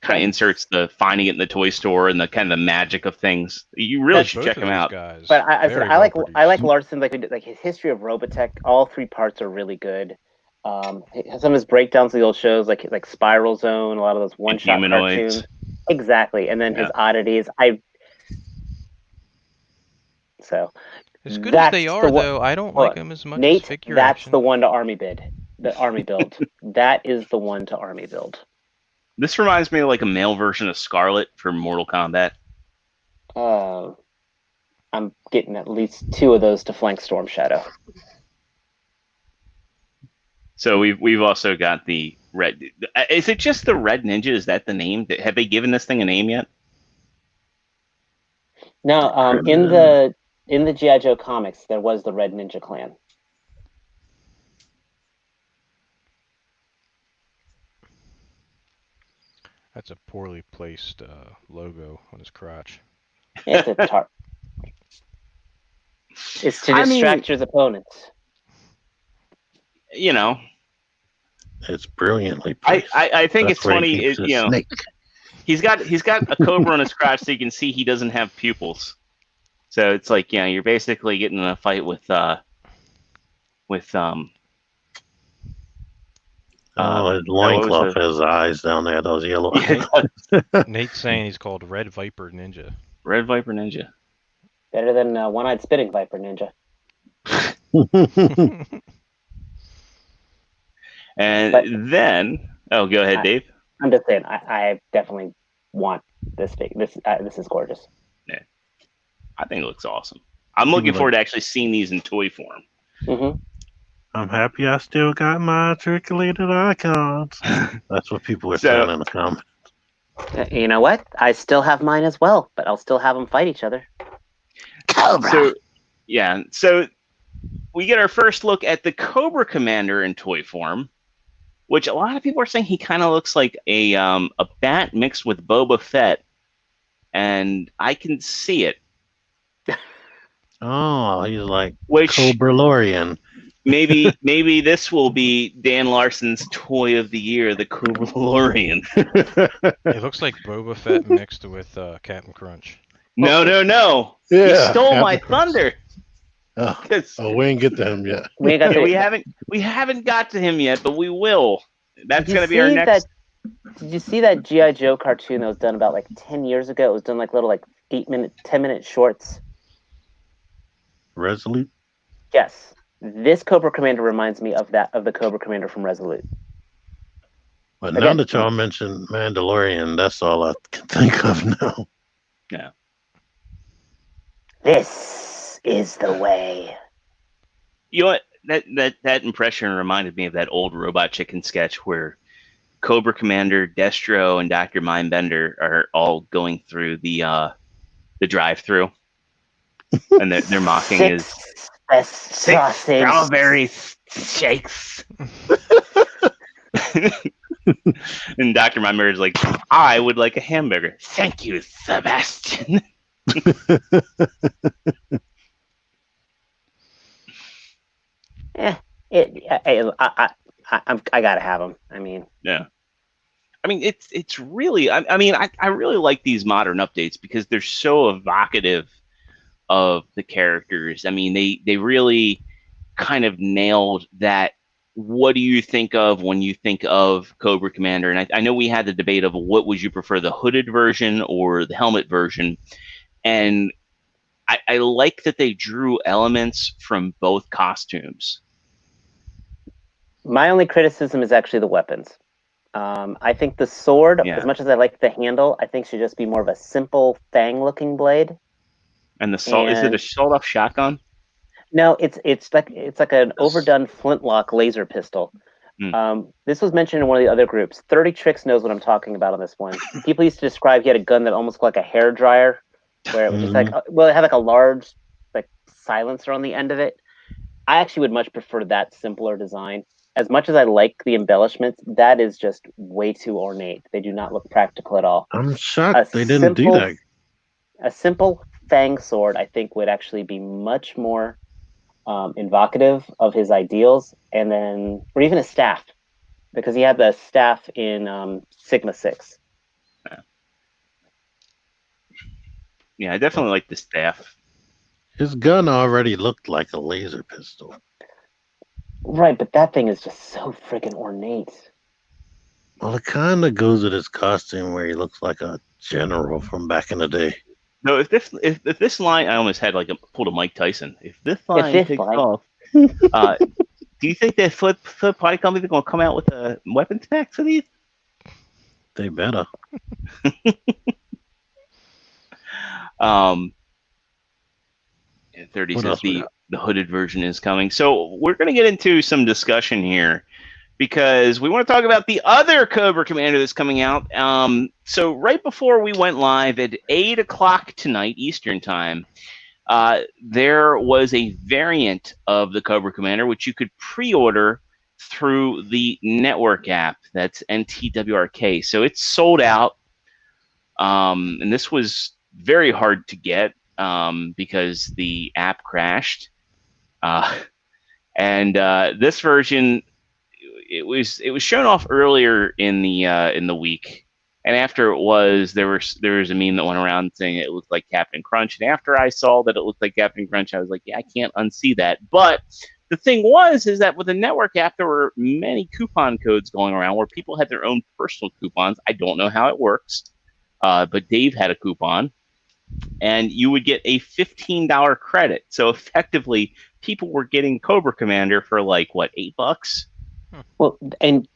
kind of inserts the finding it in the toy store and the kind of the magic of things. You really should check him out. Guys, But I like produced. Larson, like his history of Robotech. All 3 parts are really good. Some of his breakdowns of the old shows, like Spiral Zone, a lot of those one-shot Humanoids. cartoons. Exactly, and then his oddities. As good as they are, though, I don't like Look, them as much Nate, as figure that's action. the one to army build. That is the one to army build. This reminds me of like a male version of Scarlet from Mortal Kombat. I'm getting at least 2 of those to flank Storm Shadow. So we've also got the red. Is it just the Red Ninja? Is that the name? Have they given this thing a name yet? No, in the G.I. Joe comics, there was the Red Ninja Clan. That's a poorly placed logo on his crotch. It's a It's to distract your opponents. You know, It's brilliantly placed. I think That's it's where he funny. keeps his You know, snake. he's got a cobra on his crotch, so you can see he doesn't have pupils. So it's like, yeah, you're basically getting in a fight with his loincloth has eyes down there, those yellow eyes. Nate's saying he's called Red Viper Ninja. Red Viper Ninja. Better than One-Eyed Spitting Viper Ninja. And then, go ahead, Dave. I'm just saying, I definitely want this thing. This is gorgeous. Yeah, I think it looks awesome. I'm looking forward to actually seeing these in toy form. Mm-hmm. I'm happy I still got my articulated icons. That's what people are saying in the comments. You know what? I still have mine as well, but I'll still have them fight each other. Cobra. So we get our first look at the Cobra Commander in toy form, which a lot of people are saying he kind of looks like a bat mixed with Boba Fett, and I can see it. Oh, he's like Cobra Lorian. Maybe this will be Dan Larson's toy of the year, the Cobra Lorian. It looks like Boba Fett mixed with Captain Crunch. No. Yeah, he stole my thunder. Oh, we ain't get to him yet. We haven't got to him yet, but we will. That's going to be our next. Did you see that G.I. Joe cartoon that was done about like 10 years ago? It was done like little 10-minute shorts. Resolute? Yes. This Cobra Commander reminds me of the Cobra Commander from Resolute. But now that y'all mentioned Mandalorian, that's all I can think of now. Yeah. This is the way. You know what? That impression reminded me of that old Robot Chicken sketch where Cobra Commander, Destro, and Dr. Mindbender are all going through the drive-through, and they're mocking his strawberry shakes. And Dr. Mindbender's like, I would like a hamburger. Thank you, Sebastian. I gotta have them. I mean, it's really. I really like these modern updates because they're so evocative of the characters. I mean, they really kind of nailed that. What do you think of when you think of Cobra Commander? And I know we had the debate of what would you prefer, the hooded version or the helmet version, and I like that they drew elements from both costumes. My only criticism is actually the weapons. I think the sword, as much as I like the handle, I think should just be more of a simple fang-looking blade. And is it a sawed-off shotgun? No, it's like an overdone flintlock laser pistol. This was mentioned in one of the other groups. 30 Tricks knows what I'm talking about on this one. People used to describe he had a gun that almost looked like a hair dryer, where it was just like, it had like a large silencer on the end of it. I actually would much prefer that simpler design. As much as I like the embellishments, that is just way too ornate. They do not look practical at all. I'm shocked they didn't do that. A simple fang sword, I think, would actually be much more evocative of his ideals, or even a staff, because he had the staff in Sigma 6. Yeah, I definitely like the staff. His gun already looked like a laser pistol. Right, but that thing is just so freaking ornate. Well, it kind of goes with his costume where he looks like a general from back in the day. No, if this line, I almost had pulled a Mike Tyson. If this line takes off, do you think that Foot Party Company is going to come out with a weapon pack for these? They better. Um, 30 What says else we the hooded version is coming. So we're going to get into some discussion here because we want to talk about the other Cobra Commander that's coming out. So right before we went live at 8 o'clock tonight, Eastern Time, there was a variant of the Cobra Commander which you could pre-order through the network app. That's NTWRK. So it's sold out. And this was very hard to get because the app crashed. And this version, it was shown off earlier in the week, and after it was, there was a meme that went around saying it looked like Captain Crunch. And after I saw that it looked like Captain Crunch, I was like, yeah, I can't unsee that. But the thing is that with the network app, there were many coupon codes going around where people had their own personal coupons. I don't know how it works, but Dave had a coupon, and you would get a $15 credit. So effectively, people were getting Cobra Commander for like what, $8? Well, and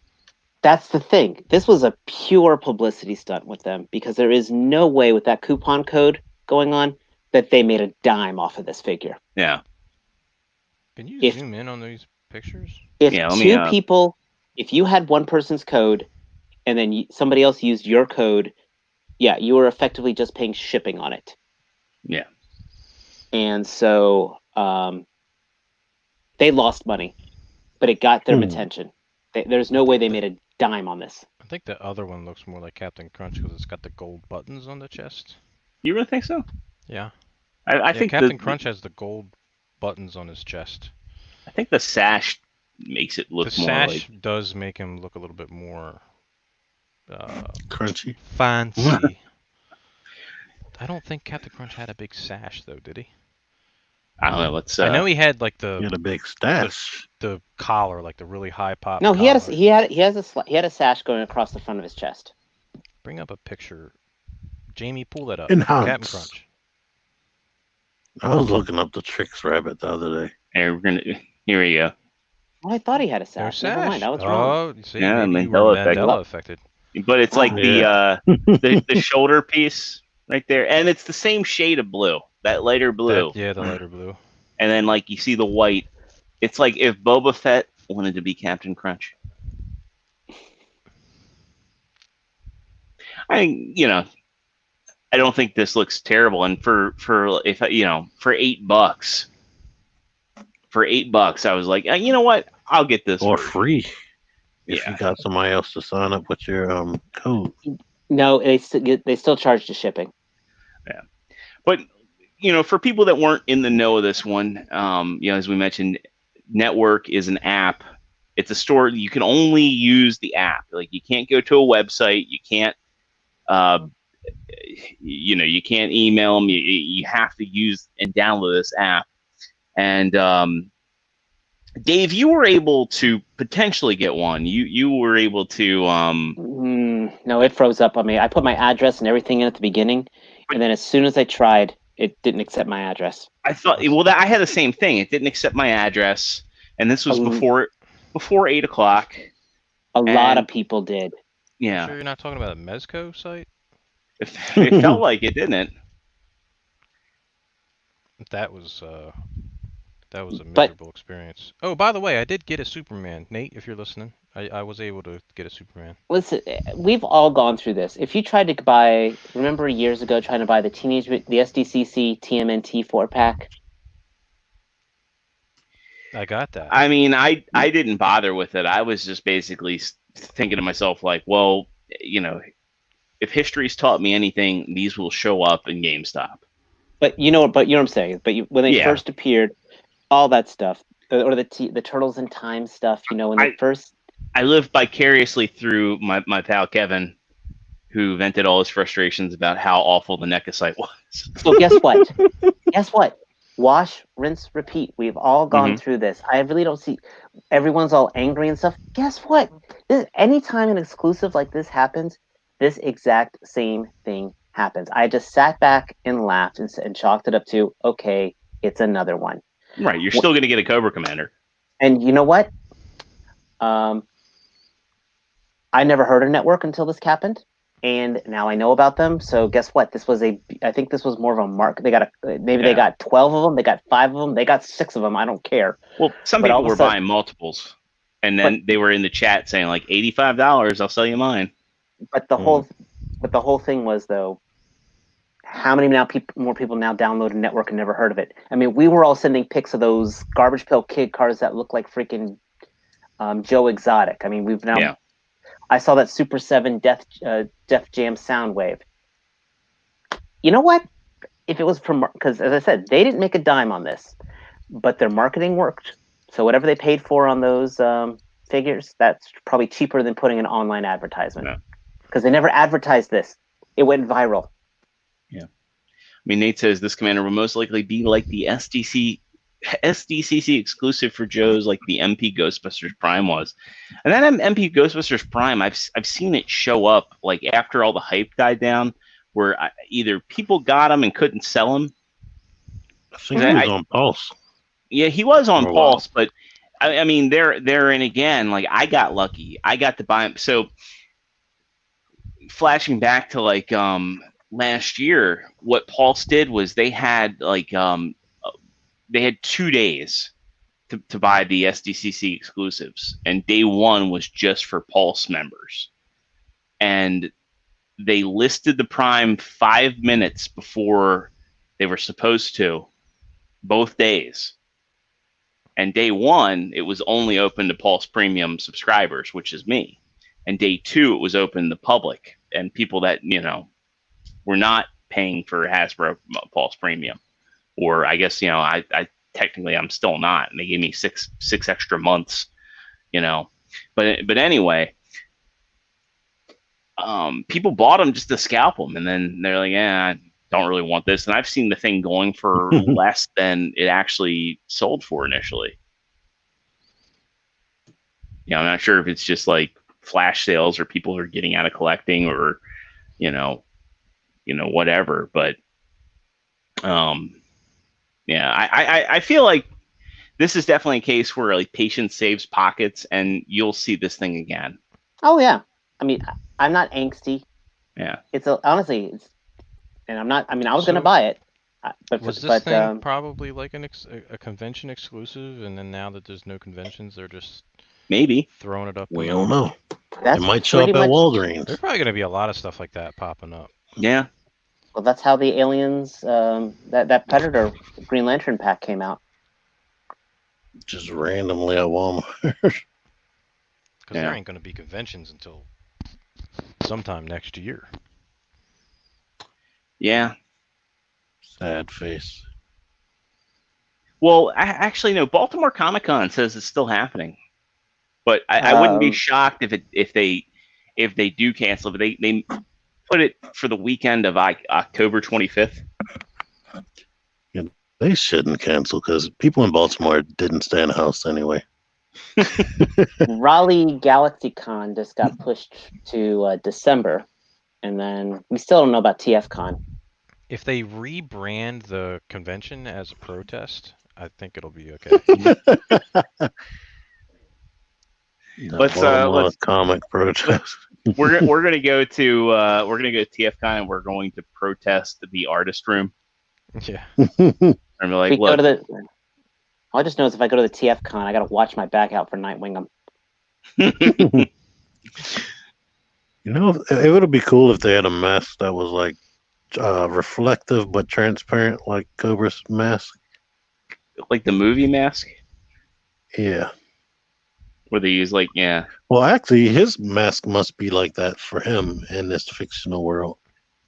that's the thing. This was a pure publicity stunt with them because there is no way with that coupon code going on that they made a dime off of this figure. Yeah. Can you zoom in on these pictures? If Yeah, two people, if you had one person's code and then somebody else used your code, yeah, you were effectively just paying shipping on it. Yeah. And so they lost money, but it got their attention. There's no way they made a dime on this. I think the other one looks more like Captain Crunch because it's got the gold buttons on the chest. You really think so? Yeah. I think Captain Crunch has the gold buttons on his chest. I think the sash makes it look the more sash like... does make him look a little bit more Crunchy. fancy. I don't think Captain Crunch had a big sash though, did he? I don't know. Let's. I know he had like He had a big stash. the collar, like the really high pop. No, collar. he had a sash going across the front of his chest. Bring up a picture. Jamie, pull that up. Enhance. Captain Crunch. I was looking up the Tricks Rabbit the other day. Here we go. Well, I thought he had a No sash. Never mind, I was wrong. Oh, you see, Yeah, maybe you Mandela were effect. Mandela affected. But it's like Yeah. the shoulder piece right there, and it's the same shade of blue, that lighter blue. The lighter blue. And then like you see the white. It's like if Boba Fett wanted to be Captain Crunch. I don't think this looks terrible. And for $8, I was like, you know what? I'll get this Or version. free. If Yeah. you got somebody else to sign up with your code. No, they still charge the shipping. Yeah. But for people that weren't in the know of this one, as we mentioned, Network is an app. It's a store. You can only use the app. Like you can't go to a website. You can't, you can't email them. You have to use and download this app. And Dave, you were able to potentially get one. You were able to. No, it froze up on me. I put my address and everything in at the beginning, and then as soon as I tried, it didn't accept my address. I thought, I had the same thing. It didn't accept my address, and this was before 8 o'clock. A lot of people did. Yeah. Sure, you're not talking about a Mezco site? It felt like it, didn't it? That was a miserable experience. Oh, by the way, I did get a Superman. Nate, if you're listening, I was able to get a Superman. Listen, we've all gone through this. If you tried to buy, remember years ago trying to buy the SDCC TMNT 4-pack? I got that. I mean, I didn't bother with it. I was just basically thinking to myself, like, well, if history's taught me anything, these will show up in GameStop. But you know what I'm saying. But when they first appeared, all that stuff, or the Turtles in Time stuff, when they first. I lived vicariously through my pal Kevin, who vented all his frustrations about how awful the NECA site was. So guess what? Wash, rinse, repeat. We've all gone through this. I really don't see. Everyone's all angry and stuff. Guess what? Anytime an exclusive like this happens, this exact same thing happens. I just sat back and laughed and chalked it up to, okay, it's another one. Right, you're still going to get a Cobra Commander. And you know what? I never heard of Network until this happened. and now I know about them. So guess what? I think this was more of a mark. They got they got 12 of them. They got 5 of them. They got 6 of them. I don't care. Well, some But people all of a were sudden- buying multiples, and then they were in the chat saying like $85. I'll sell you mine. But the whole thing was though, how many more people now download a network and never heard of it? I mean, we were all sending pics of those Garbage Pail Kid cars that look like freaking Joe Exotic. I mean, we've now. Yeah. I saw that Super 7 Def Jam Soundwave. You know what? If it was from, because as I said, they didn't make a dime on this, but their marketing worked. So whatever they paid for on those figures, that's probably cheaper than putting an online advertisement. Because they never advertised this. It went viral. Yeah. I mean, Nate says this commander will most likely be like the SDCC exclusive for Joe's, like the MP Ghostbusters Prime was. And that MP Ghostbusters Prime, I've seen it show up like after all the hype died down, where either people got them and couldn't sell them. I think he was on Pulse. Yeah, he was on For a Pulse, while. but I mean, they're in again. Like I got lucky, I got to buy them. So flashing back to like last year, what Pulse did was they had like they had 2 days to buy the SDCC exclusives, and day 1 was just for Pulse members, and they listed the Prime 5 minutes before they were supposed to, both days. And day 1, it was only open to Pulse Premium subscribers, which is me. And day 2, it was open to public and people that, were not paying for Hasbro Pulse Premium. Or I guess, I technically I'm still not. And they gave me six extra months, But anyway, people bought them just to scalp them. And then they're like, I don't really want this. And I've seen the thing going for less than it actually sold for initially. I'm not sure if it's just like flash sales or people are getting out of collecting or, whatever. But, I feel like this is definitely a case where like patience saves pockets, and you'll see this thing again. Oh yeah. I mean, I'm not angsty. Yeah. Honestly, and I'm not. I mean, I was going to buy it, but Was this thing probably like a convention exclusive, and then now that there's no conventions, they're just maybe throwing it up? We don't know. That's it might show up at Walgreens. There's probably going to be a lot of stuff like that popping up. Yeah. Well, that's how the Aliens, that Predator Green Lantern pack came out. Just randomly at Walmart. Because there ain't going to be conventions until sometime next year. Yeah. Sad face. Well, actually, no. Baltimore Comic Con says it's still happening, but I wouldn't be shocked if they do cancel. But they put it for the weekend of October 25th. Yeah, they shouldn't cancel because people in Baltimore didn't stay in the house anyway. Raleigh GalaxyCon just got pushed to December, and then we still don't know about TFCon. If they rebrand the convention as a protest, I think it'll be okay. Let's comic protest. we're gonna go to TFCon, and we're going to protest the artist room. Yeah. And we're like, look. All I just know is if I go to the TFCon, I got to watch my back out for Nightwing. It would be cool if they had a mask that was like reflective but transparent, like Cobra's mask. Like the movie mask? Yeah. Where they use Well, actually, his mask must be like that for him in this fictional world,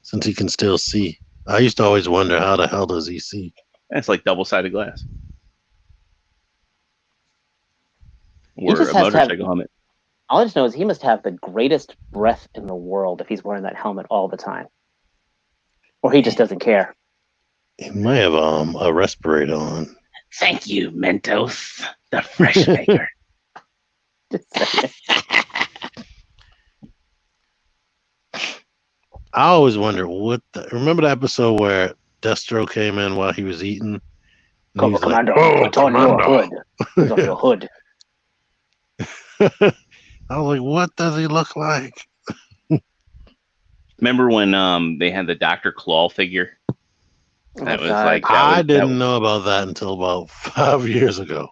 since he can still see. I used to always wonder, how the hell does he see? It's like double-sided glass. Or a motorcycle helmet. All I just know is he must have the greatest breath in the world if he's wearing that helmet all the time. Or he just doesn't care. He may have a respirator on. Thank you, Mentos, the fresh maker. I always wonder remember the episode where Destro came in while he was eating? Commander, put on your hood. Put on your hood. I was like, what does he look like? Remember when they had the Dr. Claw figure? That was God. like I didn't know about that until about 5 years ago.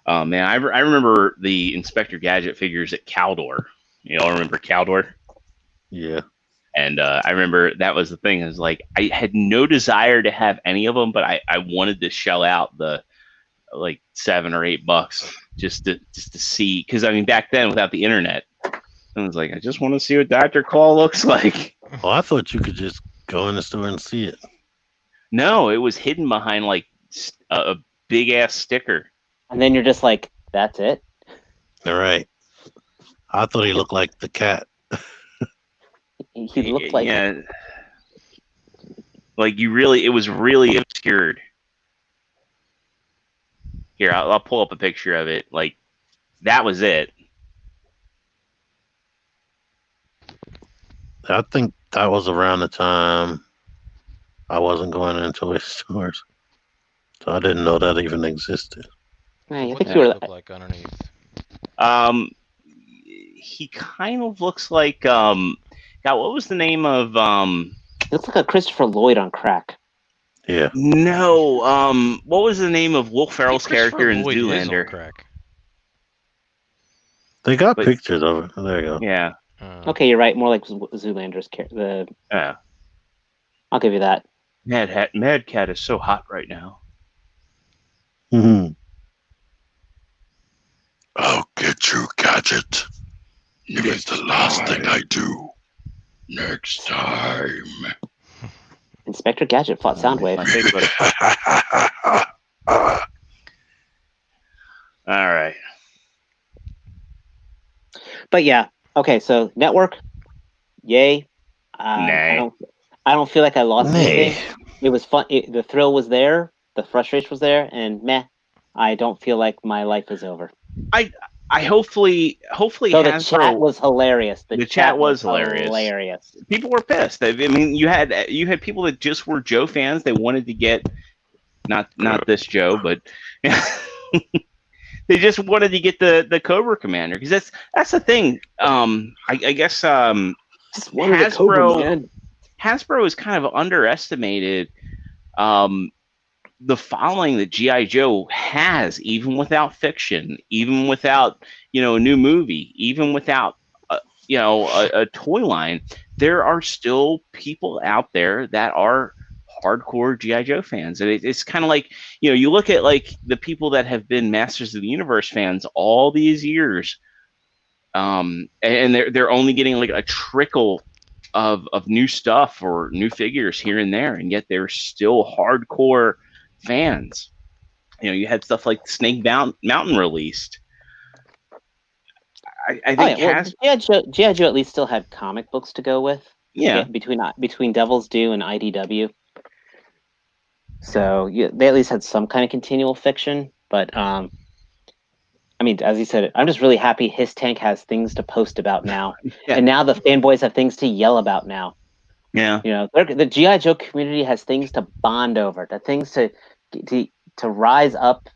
Oh man, I remember the Inspector Gadget figures at Caldor. You all remember Caldor? Yeah. And I remember that was the thing. Is like I had no desire to have any of them, but I wanted to shell out the like $7 or $8 just to see. Because I mean, back then without the internet, I was like, I just want to see what Dr. Claw looks like. Well, I thought you could just go in the store and see it. No, it was hidden behind like a big ass sticker. And then you're just like, that's it? All right. I thought he looked like the cat. He looked like... Yeah. Like it was really obscured. Here, I'll pull up a picture of it. Like, that was it. I think that was around the time I wasn't going into toy stores. So I didn't know that even existed. I What think does you he were... look like underneath? He kind of looks like God, what was the name of It looks like a Christopher Lloyd on crack. Yeah. No, what was the name of Will Ferrell's character in Lloyd is on Zoolander? crack. They got But- pictures of it. There you go. Yeah. Okay, you're right. More like Zoolander's character. Yeah. I'll give you that. Mad Cat is so hot right now. Mm-hmm. I'll get you, Gadget. If it's the last thing I do. Next time. Inspector Gadget fought Soundwave. My favorite. All right. But yeah, okay. So network, yay. Nay. I don't feel like I lost Nay. anything. It was fun. The thrill was there. The frustration was there, and meh. I don't feel like my life is over. I hopefully So the Hasbro, chat was hilarious. The chat was hilarious. People were pissed. I mean, you had people that just were Joe fans. They wanted to get not this Joe, but they just wanted to get the Cobra Commander, because that's the thing. I guess Just wanted a Cobra, man. Hasbro is kind of underestimated the following that G.I. Joe has, even without fiction, even without a new movie, even without a toy line. There are still people out there that are hardcore G.I. Joe fans, and it's kind of like you look at like the people that have been Masters of the Universe fans all these years, and they're only getting like a trickle of new stuff or new figures here and there, and yet they're still hardcore fans. You had stuff like Snake Mountain released. I think G.I. Joe at least still had comic books to go with. Yeah. Between Devil's Due and IDW. So they at least had some kind of continual fiction. But I mean, as you said, I'm just really happy His Tank has things to post about now, Yeah. and now the fanboys have things to yell about now. Yeah. The G.I. Joe community has things to bond over, the things to rise up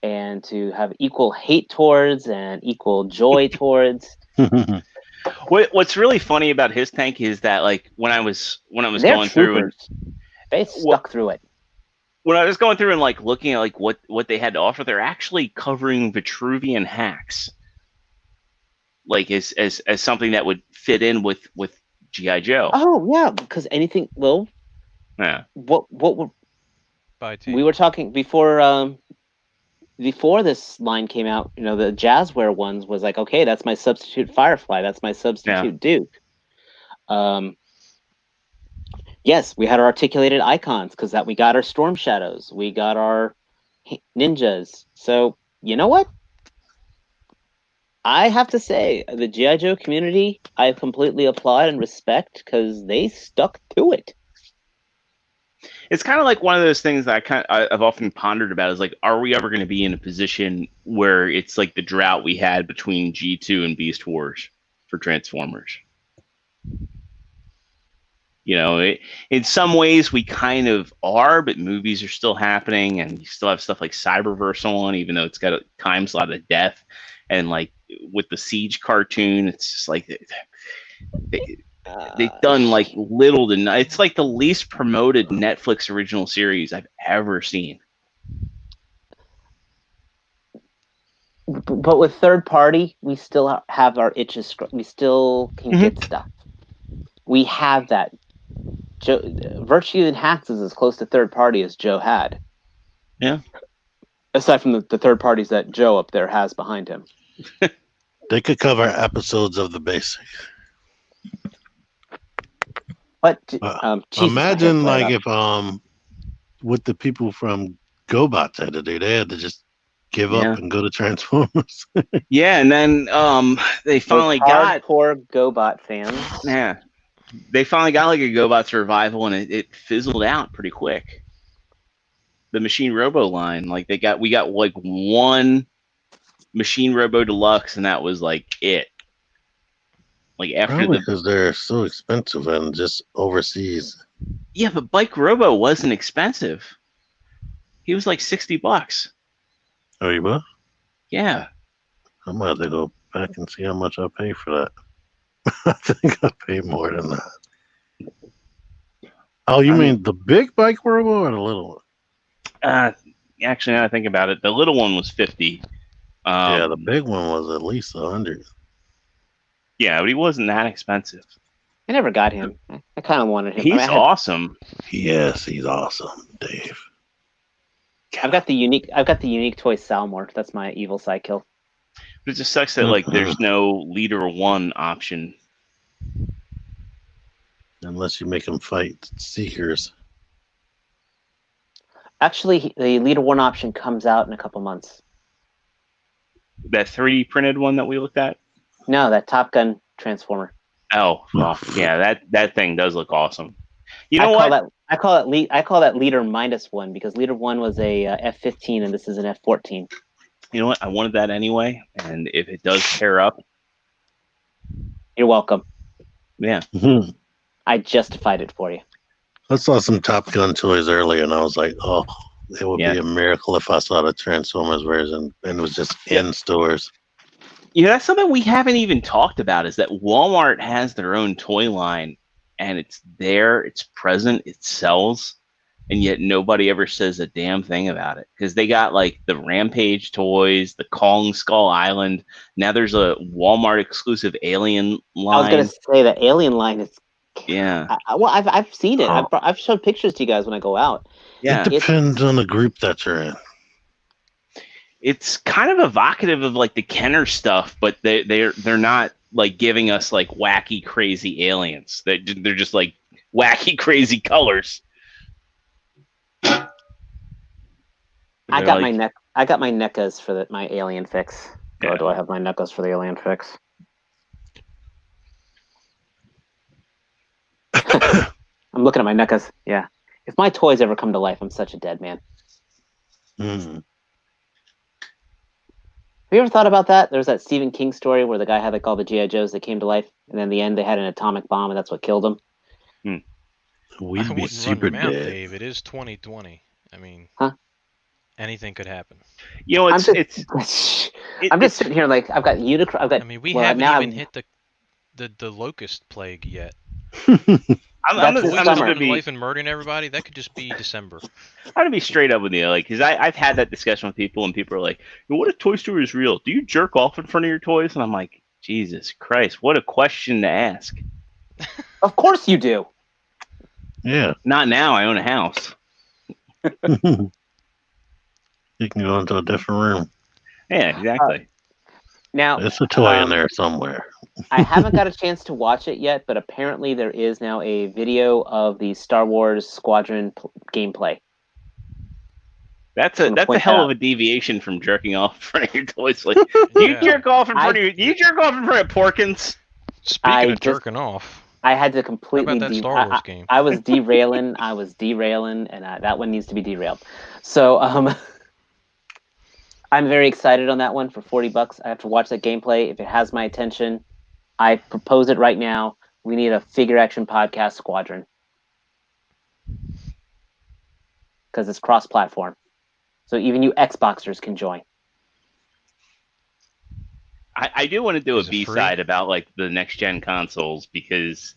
and to have equal hate towards and equal joy towards. What's really funny about His Tank is that, like, when I was They're going through and they stuck through it. when I was going through and like looking at like what they had to offer, they're actually covering Vitruvian hacks, like as something that would fit in with G.I. Joe. Oh yeah, because anything. Well, Yeah. what were Bye, team. we were talking before this line came out, the Jazzware ones was like, okay, that's my substitute Firefly, that's my substitute Duke. Yes, we had our articulated icons because we got our Storm Shadows, we got our ninjas. So you know what? I have to say, the G.I. Joe community, I completely applaud and respect because they stuck to it. It's kind of like one of those things that I've often pondered about is like, are we ever going to be in a position where it's like the drought we had between G2 and Beast Wars for Transformers? In some ways we kind of are, but movies are still happening, and you still have stuff like Cyberverse on, even though it's got a time slot of death. And like with the Siege cartoon, it's just like they've done like little to no. It's like the least promoted Netflix original series I've ever seen. But with third party, we still have our itches. We still can get stuff. We have that. Virtue and Hacks is as close to third party as Joe had. Yeah. Aside from the third parties that Joe up there has behind him. They could cover episodes of the basic. But imagine like if what the people from GoBots had to do. They had to just give up and go to Transformers. Yeah, and then they finally got poor GoBot fans. Yeah. They finally got like a GoBots revival, and it fizzled out pretty quick. The Machine Robo line, like we got like one Machine Robo Deluxe, and that was like it. Like after probably because they're so expensive and just overseas. Yeah, but Bike Robo wasn't expensive. He was like $60. Oh, you were? Yeah. I might have to go back and see how much I pay for that. I think I paid more than that. Oh, you mean the big Bike Robo or the little one? Actually, now I think about it, the little one was $50. Yeah, the big one was at least $100. Yeah, but he wasn't that expensive. I never got him. I kind of wanted him. He's awesome. Yes, he's awesome, Dave. I've got the unique toy Salmort. That's my evil sidekill. But it just sucks that like there's no Leader 1 option. Unless you make him fight Seekers. Actually, the Leader 1 option comes out in a couple months. That 3D printed one that we looked at? No, that Top Gun Transformer. Oh, well, yeah, that thing does look awesome. You know what? I call that Leader -1 because Leader 1 was a F-15 and this is an F-14. You know what? I wanted that anyway, and if it does pair up, you're welcome. Yeah. I justified it for you. I saw some Top Gun toys earlier, and I was like, oh, it would be a miracle if I saw the Transformers version, and it was just in stores. Yeah, that's something we haven't even talked about, is that Walmart has their own toy line, and it's there, it's present, it sells, and yet nobody ever says a damn thing about it. Because they got like the Rampage toys, the Kong Skull Island. Now there's a Walmart exclusive Alien line. I was going to say the Alien line is... Yeah. I've seen it. I've showed pictures to you guys when I go out. Yeah. It depends on the group that you're in. It's kind of evocative of like the Kenner stuff, but they're not like giving us like wacky, crazy aliens. They're just like wacky, crazy colors. I got my NECAs for my alien fix. Yeah. Or do I have my NECAs for the alien fix? I'm looking at my NECAs. Yeah. If my toys ever come to life, I'm such a dead man. Have you ever thought about that? There's that Stephen King story where the guy had like all the G.I. Joes that came to life, and then in the end they had an atomic bomb, and that's what killed them. We'd be super dead. Dave. It is 2020. I mean, anything could happen. You know, I'm just sitting here like I've got Unicron. I mean, we haven't even hit the locust plague yet. I'm just gonna be life and murdering everybody. That could just be December. I'm gonna be straight up with you, like, because I've had that discussion with people, and people are like, "What if Toy Story is real? Do you jerk off in front of your toys?" And I'm like, Jesus Christ, what a question to ask. Of course you do. Yeah. Not now. I own a house. You can go into a different room. Yeah, exactly. Now there's a toy in there somewhere. I haven't got a chance to watch it yet, but apparently there is now a video of the Star Wars Squadron gameplay. That's a hell of a deviation from jerking off in front of your toys. Like, do you jerk off in front of Porkins? Speaking of jerking off, I had to completely. How about that Star Wars game? I was derailing, and that one needs to be derailed. So I'm very excited on that one for $40. I have to watch that gameplay. If it has my attention, I propose it right now. We need a figure action podcast squadron because it's cross-platform, so even you Xboxers can join. I do want to do a B-side about like the next gen consoles, because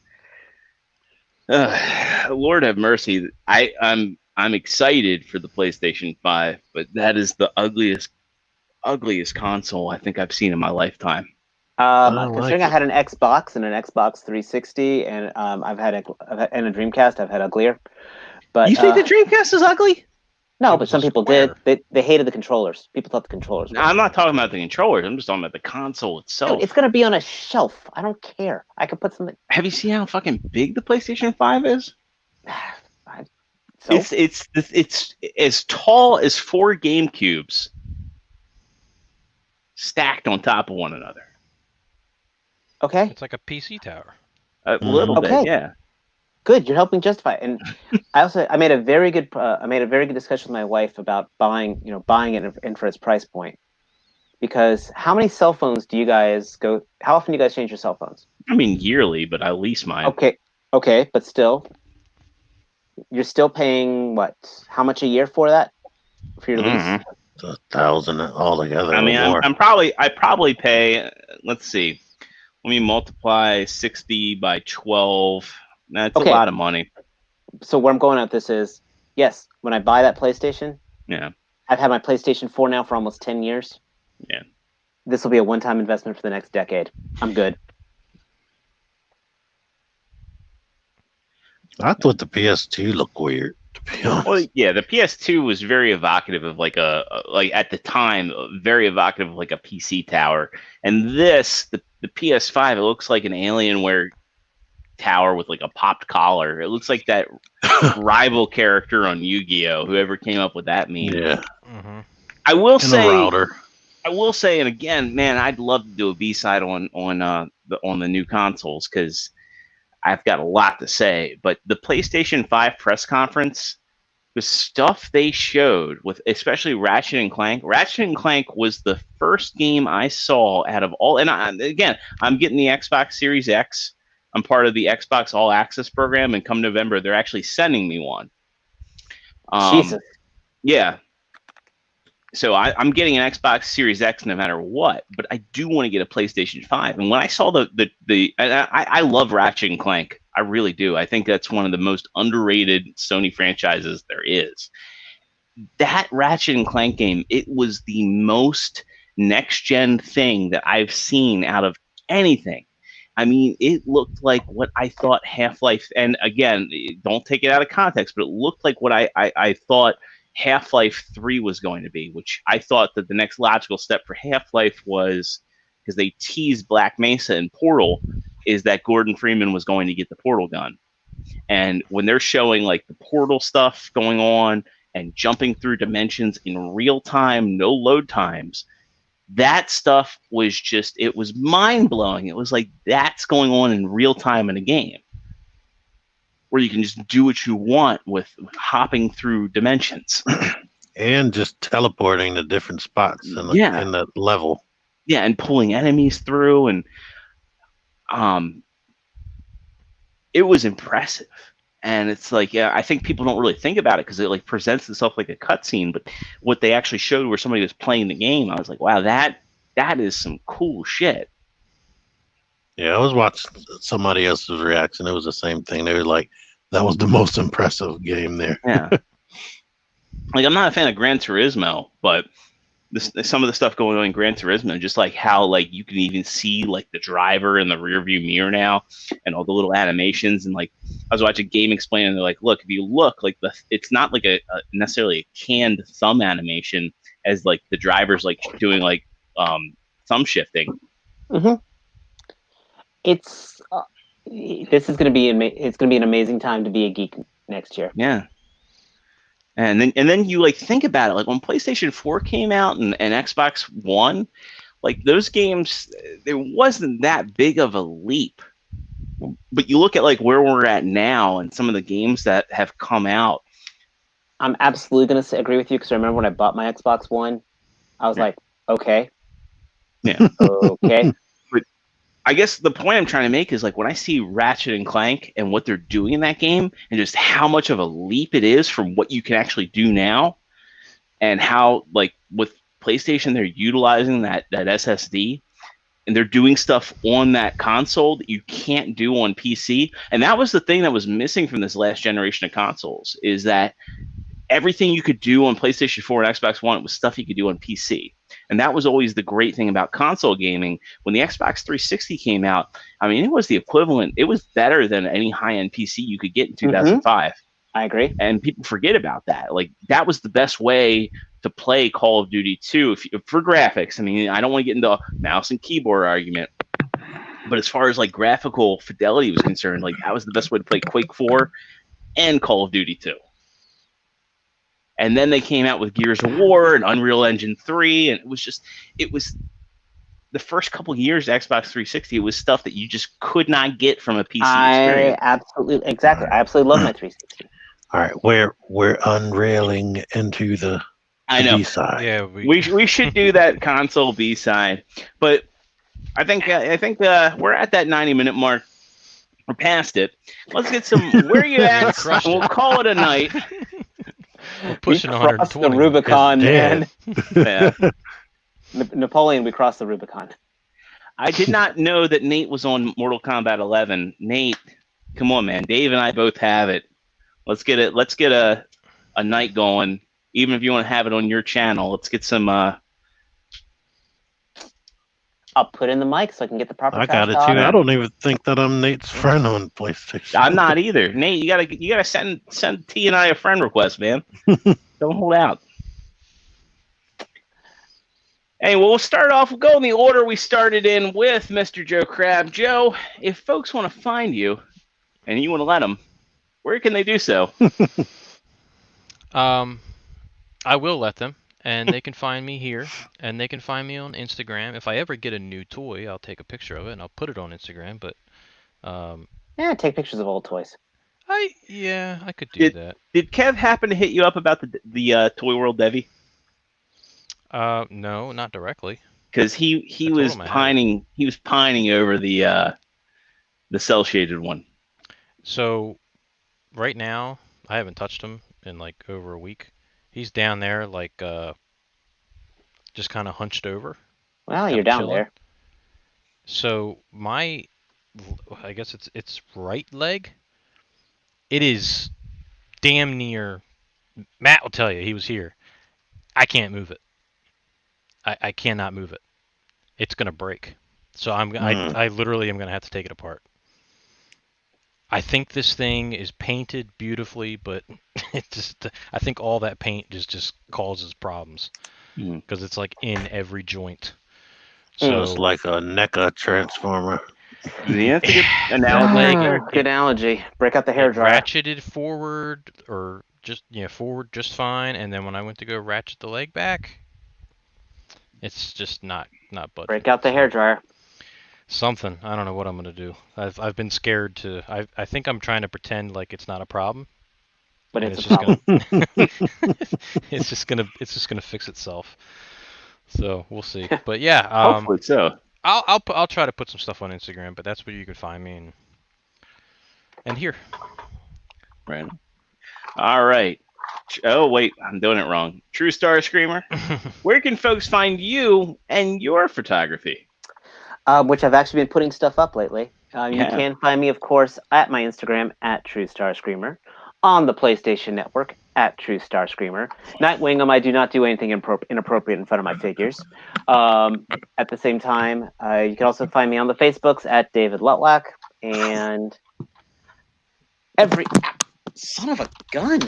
Lord have mercy. I'm excited for the PlayStation 5, but that is the ugliest console I think I've seen in my lifetime. Considering I had an Xbox and an Xbox 360, and and a Dreamcast, I've had uglier. But You think the Dreamcast is ugly? no, It but was some a people square. did. They hated the controllers. People thought the controllers were. No, I'm not talking about the controllers. I'm just talking about the console Dude, itself. it's gonna be on a shelf. I don't care. I could put something. Have you seen how fucking big the PlayStation 5 is? So It's as tall as 4 GameCubes stacked on top of one another. okay, It's like a PC tower. A little bit, Okay. yeah. good. You're helping justify it. And I made a very good discussion with my wife about buying it in for its price point. Because how many cell phones do you guys go? How often do you guys change your cell phones? I mean yearly, but I lease mine. Okay, but still, you're still paying what? How much a year for that? For your lease? Mhm. 1,000 altogether. I mean, or more. I probably pay. Let's see. Let me multiply 60 by 12. That's Okay. a lot of money. So where I'm going at this is, yes, when I buy that PlayStation, Yeah. I've had my PlayStation 4 now for almost 10 years. Yeah. This will be a one-time investment for the next decade. I'm good. I thought the PS2 looked weird, to be honest. Well, yeah, the PS2 was very evocative of like like at the time, very evocative of like a PC tower. And the PS5, it looks like an Alienware tower with like a popped collar. It looks like that rival character on Yu-Gi-Oh! Whoever came up with that meme. Yeah. Mm-hmm. I will And a say, router. and again, man, I'd love to do a B-side on the new consoles because I've got a lot to say. But the PlayStation 5 press conference, the stuff they showed with especially Ratchet and Clank. Ratchet and Clank was the first game I saw out of all. And again, I'm getting the Xbox Series X. I'm part of the Xbox All Access program, and come November, they're actually sending me one. Jesus. Yeah. So I'm getting an Xbox Series X no matter what, but I do want to get a PlayStation 5. And when I saw and I love Ratchet and Clank. I really do. I think that's one of the most underrated Sony franchises there is. That Ratchet and Clank game, it was the most next-gen thing that I've seen out of anything. I mean, it looked like what I thought Half-Life, and again, don't take it out of context, but it looked like what I thought Half-Life 3 was going to be, which I thought that the next logical step for Half-Life was, because they teased Black Mesa and Portal, is that Gordon Freeman was going to get the Portal gun. And when they're showing like the Portal stuff going on and jumping through dimensions in real time, no load times, that stuff was just, it was mind-blowing. It was like, that's going on in real time in a game where you can just do what you want with hopping through dimensions. And just teleporting to different spots in the level. Yeah, and pulling enemies through, and it was impressive. And it's like, yeah, I think people don't really think about it because it like presents itself like a cutscene, but what they actually showed where somebody was playing the game, I was like, wow, that is some cool shit. Yeah, I was watching somebody else's reaction. It was the same thing. They were like, that was the most impressive game there. Yeah. Like, I'm not a fan of Gran Turismo, but some of the stuff going on in Gran Turismo, just like how like you can even see like the driver in the rear view mirror now, and all the little animations. And like I was watching Game Explain, and they're like, look, if you look, like it's not like a necessarily a canned thumb animation, as like the driver's like doing like thumb shifting. Mm-hmm. It's this is going to be it's going to be an amazing time to be a geek next year. Yeah. And then you like think about it, like when PlayStation 4 came out and Xbox One, like those games, there wasn't that big of a leap. But you look at like where we're at now and some of the games that have come out. I'm absolutely going to agree with you because I remember when I bought my Xbox One, I was like, okay. Yeah. Okay. I guess the point I'm trying to make is like when I see Ratchet and Clank and what they're doing in that game and just how much of a leap it is from what you can actually do now, and how like with PlayStation they're utilizing that SSD. and they're doing stuff on that console that you can't do on PC. And that was the thing that was missing from this last generation of consoles, is that everything you could do on PlayStation 4 and Xbox One was stuff you could do on PC. And that was always the great thing about console gaming. When the Xbox 360 came out, I mean, it was the equivalent. It was better than any high-end PC you could get in 2005. I agree. And people forget about that. Like, that was the best way to play Call of Duty 2 for graphics. I mean, I don't want to get into a mouse and keyboard argument, but as far as like graphical fidelity was concerned, like that was the best way to play Quake 4 and Call of Duty 2. And then they came out with Gears of War and Unreal Engine 3, and it was the first couple of years of Xbox 360. It was stuff that you just could not get from a PC experience. I absolutely love my 360. All right, we're unrailing into the B-side. Yeah, we should do that console B-side, but I think we're at that 90-minute mark. We're past it. Let's get some. Where are you at? We'll call it a night. We're pushing We crossed 120. the Rubicon, man. Yeah. Napoleon, we crossed the Rubicon. I did not know that Nate was on Mortal Kombat 11. Nate, come on, man. Dave and I both have it. Let's get it. Let's get a night going. Even if you want to have it on your channel, let's get some. I'll put in the mic so I can get the proper. I got it too. I don't even think that I'm Nate's friend on PlayStation. I'm not either. Nate, you gotta send T and I a friend request, man. Don't hold out. Anyway, we'll start off. We'll go in the order we started in with Mr. Joe Crab. Joe, if folks want to find you and you want to let them, where can they do so? I will let them, and they can find me here, and they can find me on Instagram. If I ever get a new toy, I'll take a picture of it and I'll put it on Instagram. But take pictures of old toys. I could do that. Did Kev happen to hit you up about the Toy World Devi? No, not directly. Because he was pining. He was pining over the cell shaded one. So right now, I haven't touched him in like over a week. He's down there, like just kind of hunched over. Well, you're down chilling. there. So I guess it's right leg. It is damn near. Matt will tell you, he was here. I can't move it. I cannot move it. It's gonna break. So I literally am gonna have to take it apart. I think this thing is painted beautifully, but I think all that paint just causes problems because it's like in every joint. So it's like a NECA transformer. Yeah, that's a good analogy. Good analogy. Break out the hair dryer. Ratcheted forward or forward just fine, and then when I went to go ratchet the leg back, it's just not budging. Break out the hair dryer. Something. I don't know what I'm gonna do. I've been scared to. I think I'm trying to pretend like it's not a problem. But it's a problem. It's just gonna fix itself. So we'll see. But yeah. Hopefully so. I'll try to put some stuff on Instagram, but that's where you can find me and here. Right. All right. Oh wait, I'm doing it wrong. TruStarscreamer. Where can folks find you and your photography? Which I've actually been putting stuff up lately. You can find me, of course, at my Instagram at TruStarscreamer, on the PlayStation Network at TruStarscreamer. Nightwing, I do not do anything inappropriate in front of my figures. At the same time, you can also find me on the Facebooks at David Lutlack and son of a gun.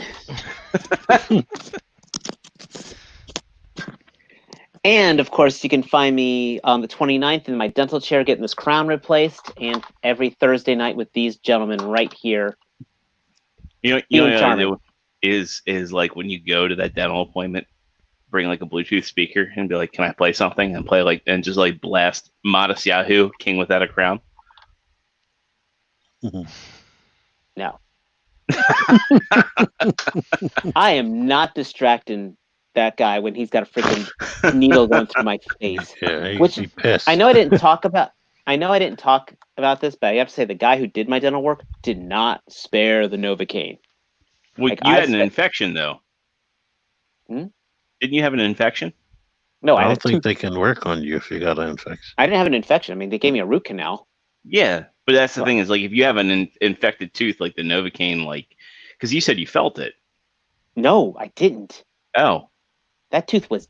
And, of course, you can find me on the 29th in my dental chair getting this crown replaced, and every Thursday night with these gentlemen right here. You know what I do is like when you go to that dental appointment, bring like a Bluetooth speaker and be like, "Can I play something?" and play and just like blast Modest Yahoo, King Without a Crown. No. I am not distracting that guy when he's got a freaking needle going through my face. Yeah, which he'd be pissed. I know I didn't talk about this, but I have to say the guy who did my dental work did not spare the Novocaine. Well, you had an infection though. Didn't you have an infection? No, I I don't had a think tooth. they can work on you if you got an infection. I didn't have an infection. I mean, they gave me a root canal. Yeah, but that's the Right. thing is like if you have an infected tooth, like the Novocaine, like because you said you felt it. No, I didn't. Oh, That tooth was.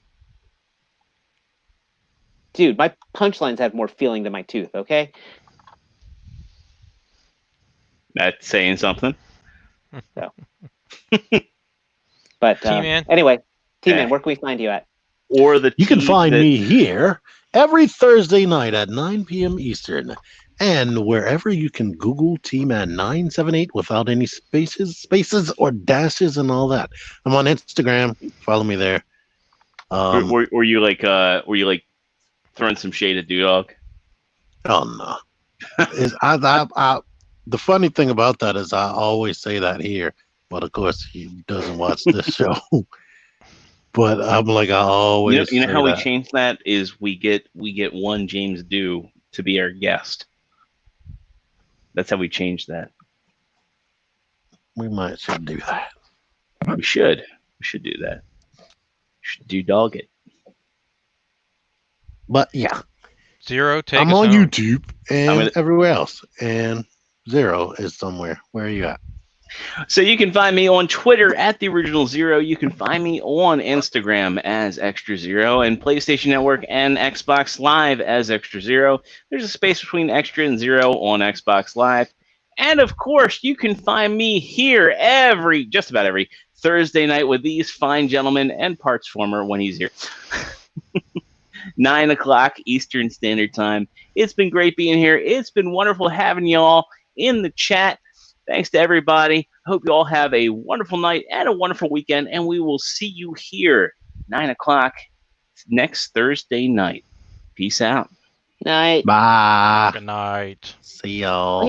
Dude, my punchlines have more feeling than my tooth. Okay. that's saying something. But T-Man. anyway, T-Man, Eh. where can we find you at? Or the You can teeth find that- me here every Thursday night at 9 p.m. Eastern, and wherever you can Google T-Man 978 without any spaces or dashes and all that. I'm on Instagram. Follow me there. were you like throwing some shade at Dudog? Oh no. The funny thing about that is I always say that here, but of course he doesn't watch this show. But I'm like I always You know say how we that. change that is we get one James Dew to be our guest. That's how we change that. We might should do that. We should do that. Should do dog it. But yeah, Zero, take I'm us on home. YouTube and gonna- everywhere else, and Zero is somewhere. Where are you at? So you can find me on Twitter at the original Zero. You can find me on Instagram as Extra Zero and PlayStation Network and Xbox Live as Extra Zero. There's a space between Extra and Zero on Xbox Live. And of course, you can find me here just about every Thursday night with these fine gentlemen and Parts Former when he's here. 9 o'clock Eastern Standard Time. It's been great being here. It's been wonderful having y'all in the chat. Thanks to everybody. I hope you all have a wonderful night and a wonderful weekend, and we will see you here 9 o'clock next Thursday night. Peace out. Night. Bye. Good night. See y'all. Oh, yeah.